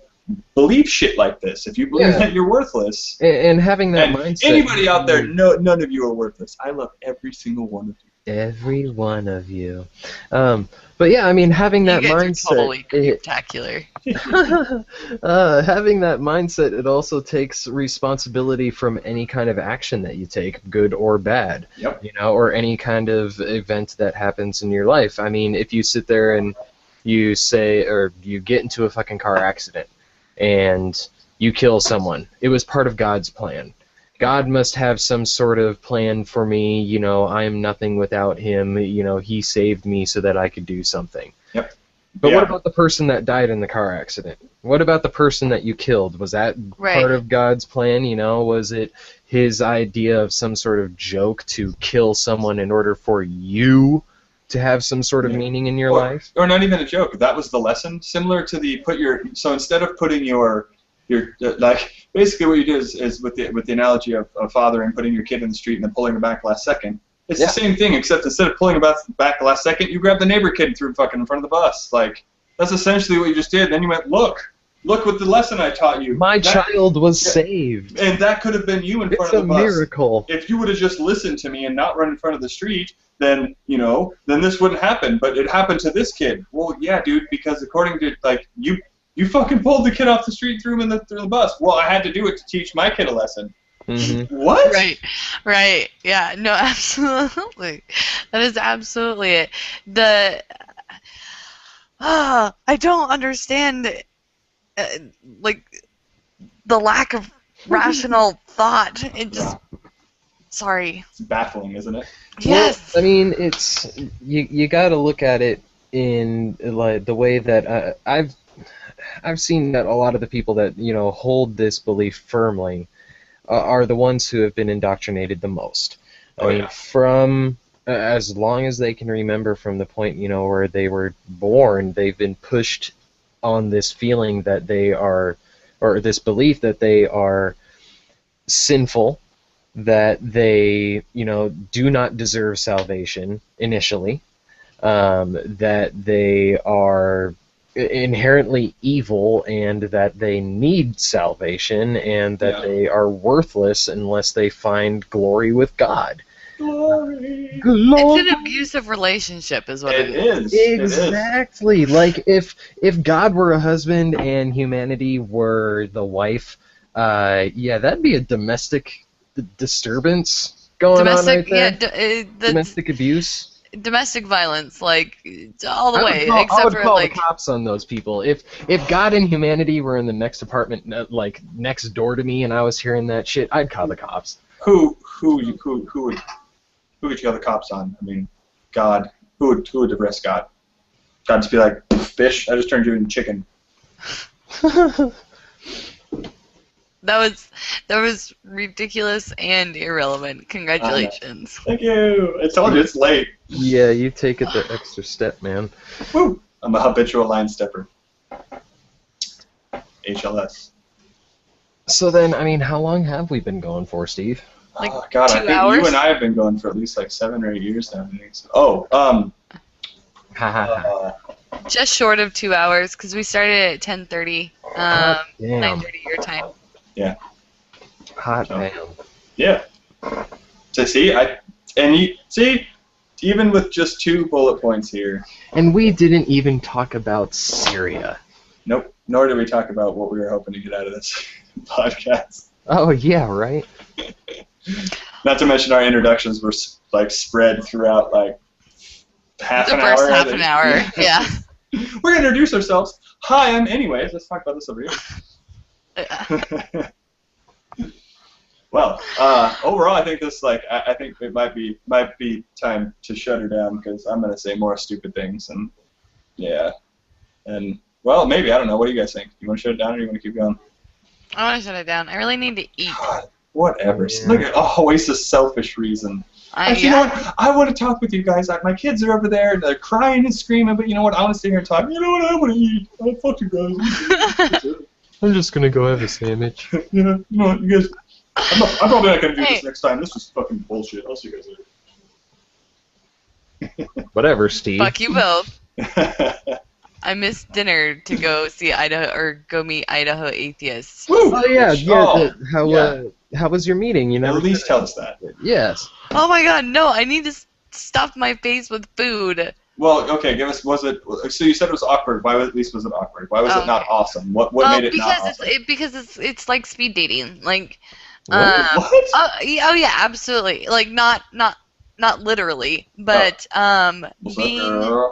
believe shit like this, if you believe that you're worthless. And having that mindset. Anybody out there, none of you are worthless. I love every single one of you. Every one of you. But yeah, I mean, having that mindset. Totally spectacular. Having that mindset, it also takes responsibility from any kind of action that you take, good or bad. Yep. Or any kind of event that happens in your life. I mean, if you sit there and you say, or you get into a fucking car accident and you kill someone, it was part of God's plan. God must have some sort of plan for me. I am nothing without him. He saved me so that I could do something. Yep. But what about the person that died in the car accident? What about the person that you killed? Was that part of God's plan? Was it his idea of some sort of joke to kill someone in order for you to have some sort of meaning in your life? Or not even a joke. That was the lesson. Similar to so instead of putting your like, basically what you do is with the analogy of a father and putting your kid in the street and then pulling him back last second. It's the same thing, except instead of pulling him back last second, you grabbed the neighbor kid and threw him fucking in front of the bus. Like, that's essentially what you just did. Then you went, look what the lesson I taught you. My child was saved. And that could have been you in front of the bus. It's a miracle. If you would have just listened to me and not run in front of the street, then this wouldn't happen. But it happened to this kid. Well, yeah, dude, because according to, like, you fucking pulled the kid off the street and threw him through the bus. Well, I had to do it to teach my kid a lesson. What? Right. Yeah. No, absolutely. That is absolutely it. I don't understand, uh, like, the lack of rational thought. It just, sorry. It's baffling, isn't it? Yes. Well, I mean, it's you got to look at it in like the way that I've seen that a lot of the people that hold this belief firmly are the ones who have been indoctrinated the most. I mean, from as long as they can remember, from the point where they were born, they've been pushed on this feeling that they are, or this belief that they are sinful, that they do not deserve salvation initially, that they are inherently evil and that they need salvation and that they are worthless unless they find glory with God. Glory. It's an abusive relationship, is what it is. Exactly. Like if God were a husband and humanity were the wife, that'd be a domestic disturbance going on right there. Yeah, domestic abuse. Domestic violence, like, all the way. I Except would for, call like, the cops on those people. If God and humanity were in the next apartment, like next door to me, and I was hearing that shit, I'd call the cops. Who would you call the cops on? I mean, God. Who would arrest God? God just be like, fish, I just turned you into chicken. that was ridiculous and irrelevant. Congratulations. Thank you. I told you it's late. Yeah, you take it the extra step, man. Woo! I'm a habitual line stepper. HLS. So then, I mean, how long have we been going for, Steve? Like, oh, God, 2 I think hours? you and I have been going for at least like 7 or 8 years now. Just short of 2 hours, because we started at 10:30, Damn. 9:30 your time. Yeah. Hot damn. Yeah. So see, even with just 2 bullet points here. And we didn't even talk about Syria. Nope. Nor did we talk about what we were hoping to get out of this podcast. Oh, yeah, right? Not to mention our introductions were like spread throughout like half The an first hour. half an hour, yeah. We're going to introduce ourselves. Hi, I'm anyways. Let's talk about this over here. Well, overall, I think this I think it might be time to shut her down because I'm gonna say more stupid things and well, maybe I don't know. What do you guys think? Do you want to shut it down or do you want to keep going? I want to shut it down. I really need to eat. God, whatever. Yeah. Look at always a selfish reason. You know what? I want to talk with you guys. My kids are over there and they're crying and screaming, but you know what? I want to sit here and talk. You know what? I want to eat. Oh, fuck you guys. I'm just gonna go have a sandwich. You know what? You guys. I'm probably not gonna do this next time. This is fucking bullshit. I'll see you guys later. Whatever, Steve. Fuck you both. I missed dinner to go see go meet Idaho atheists. Woo! Oh yeah, Oh, how was your meeting? You know, At least tell us that. Yes. Oh my god, no! I need to stuff my face with food. Well, okay, give us. Was it? So you said it was awkward. Why at least was it awkward? Why was it not awesome? What made it not awesome? Because it's like speed dating. Like, What? oh yeah, absolutely. Like not literally, but being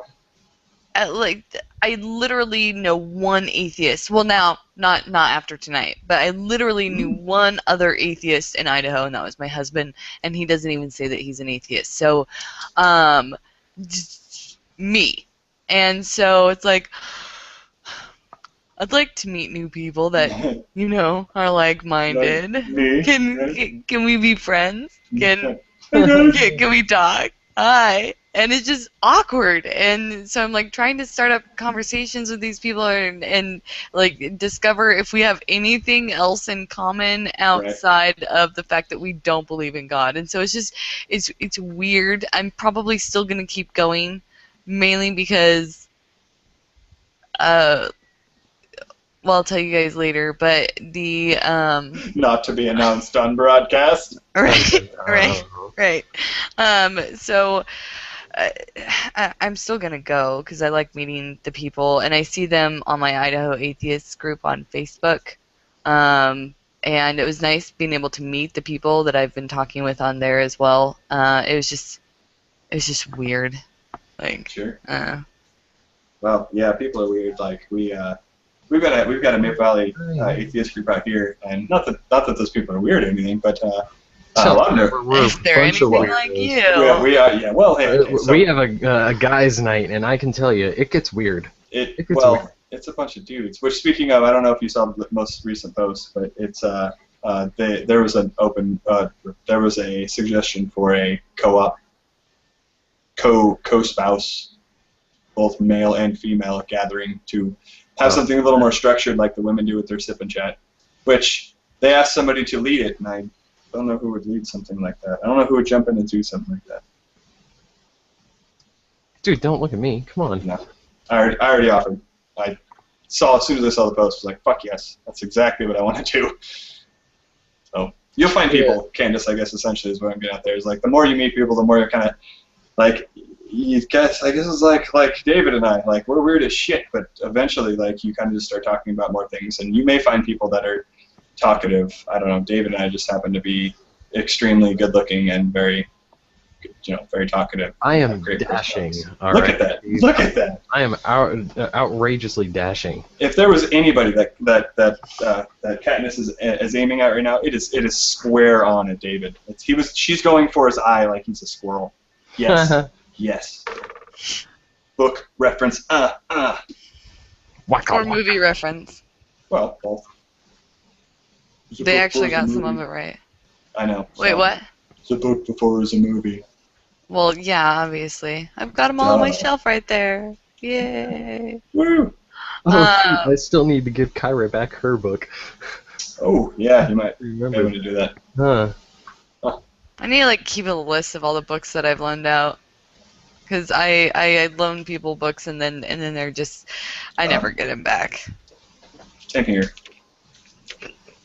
like I literally know one atheist. Well, now not after tonight, but I literally knew one other atheist in Idaho, and that was my husband. And he doesn't even say that he's an atheist. So, just me. And so it's like, I'd like to meet new people that are like-minded. Me? Can we be friends? Can we talk? Hi. And it's just awkward, and so I'm like trying to start up conversations with these people and like discover if we have anything else in common outside of the fact that we don't believe in God. And so it's weird. I'm probably still gonna keep going, mainly because well, I'll tell you guys later, but the not to be announced on broadcast. Right. So I'm still gonna go because I like meeting the people, and I see them on my Idaho Atheists group on Facebook. and it was nice being able to meet the people that I've been talking with on there as well. It was just weird. Like, sure. Well, yeah, people are weird. Like we've got a Mid Valley atheist group out here, and not that those people are weird or anything, but a lot of them. If they're anything like you. Yeah, we are. Yeah. Well, hey, okay, so we have a guys' night, and I can tell you, it gets weird. It gets well, weird. It's a bunch of dudes. Which, speaking of, I don't know if you saw the most recent post, but it's there was a suggestion for a co-op, co-spouse, both male and female gathering to have something a little more structured, like the women do with their sip and chat. Which they asked somebody to lead it, and I don't know who would lead something like that. I don't know who would jump in and do something like that. Dude, don't look at me. Come on. No, I already offered. I saw as soon as I saw the post, I was like, "Fuck yes, that's exactly what I want to do." So you'll find people, Candace. I guess essentially is what I'm getting at there. Is like the more you meet people, the more you're kind of like. I guess it's like David and I. Like we're weird as shit, but eventually, like you kind of just start talking about more things, and you may find people that are talkative. I don't know. David and I just happen to be extremely good-looking and very, very talkative. I am dashing. Look at that! Look at that! I am outrageously dashing. If there was anybody that Katniss is aiming at right now, it is square on at David. She's going for his eye like he's a squirrel. Yes, yes. Book reference. Or movie reference. Well, both. They actually got some of it right. I know. Wait, what? It's a book before it's a movie. Well, yeah, obviously. I've got them all on my shelf right there. Yay. Woo! Oh, shoot, I still need to give Kyra back her book. Oh, yeah, you might remember want to do that. Huh. I need to keep a list of all the books that I've loaned out. Because I loan people books and then they're just, I never get them back. Same here.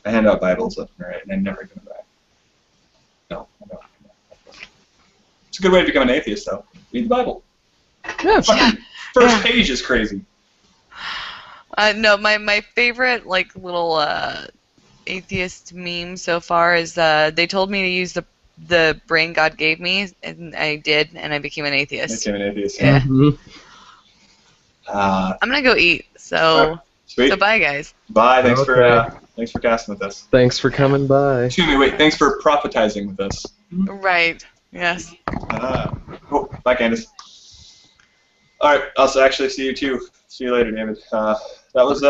I hand out Bibles left and right, and I never get them back. No, I don't. It's a good way to become an atheist, though. Read the Bible. Yeah. First page is crazy. No, my favorite little atheist meme so far is they told me to use the brain God gave me, and I did, and I became an atheist. Became an atheist. Yeah. Mm-hmm. I'm gonna go eat. So sweet. So bye, guys. Bye. Thanks for casting with us. Thanks for coming by. Excuse me. Wait. Thanks for prophetizing with us. Right. Yes. Oh, bye, Candace. All right. I'll actually see you too. See you later, David. That was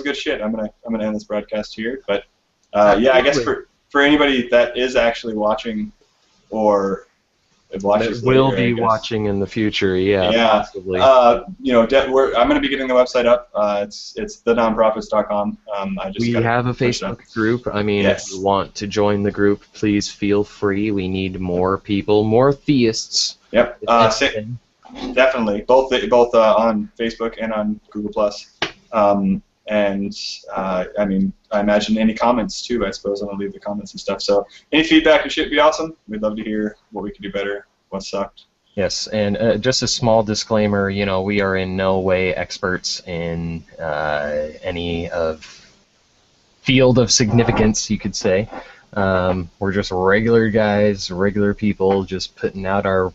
good shit. I'm gonna end this broadcast here, but yeah, I guess for anybody that is actually watching or watches will later, be watching in the future, yeah. Possibly. I'm going to be getting the website up. It's thenonprophets.com. We have a Facebook group. I mean, yes. If you want to join the group, please feel free. We need more people, more theists. Yep. Definitely, both on Facebook and on Google+. And I mean, I imagine any comments too. I suppose I'm gonna leave the comments and stuff. So any feedback and shit would be awesome. We'd love to hear what we could do better, what sucked. Yes, and just a small disclaimer. We are in no way experts in any field of significance, you could say. We're just regular guys, regular people, just putting out our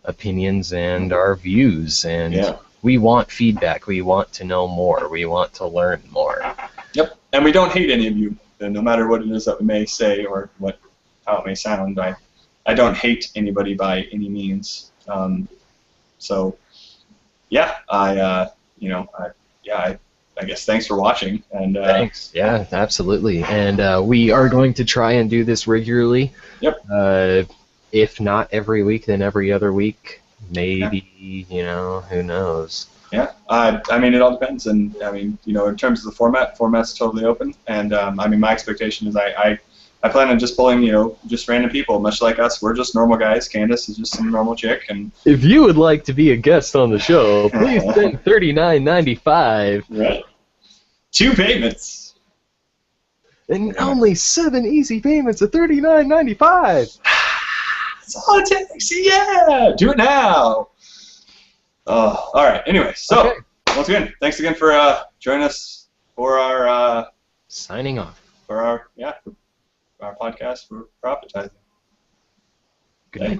opinions and our views and. Yeah. We want feedback. We want to know more. We want to learn more. Yep, and we don't hate any of you, no matter what it is that we may say or how it may sound. I don't hate anybody by any means. So, yeah, I guess thanks for watching. And thanks. Yeah, absolutely. And we are going to try and do this regularly. Yep. If not every week, then every other week. Maybe, who knows? Yeah, I mean, it all depends, and I mean, in terms of the format's totally open, and I mean, my expectation is I plan on just pulling, just random people, much like us. We're just normal guys. Candace is just some normal chick, and if you would like to be a guest on the show, please send $39.95. Right. 2 payments. And only 7 easy payments of $39.95. That's all it takes. Yeah, do it now. All right. Anyway, so once again, thanks again for joining us for our signing off. For our podcast, we're prophetizing. Good night.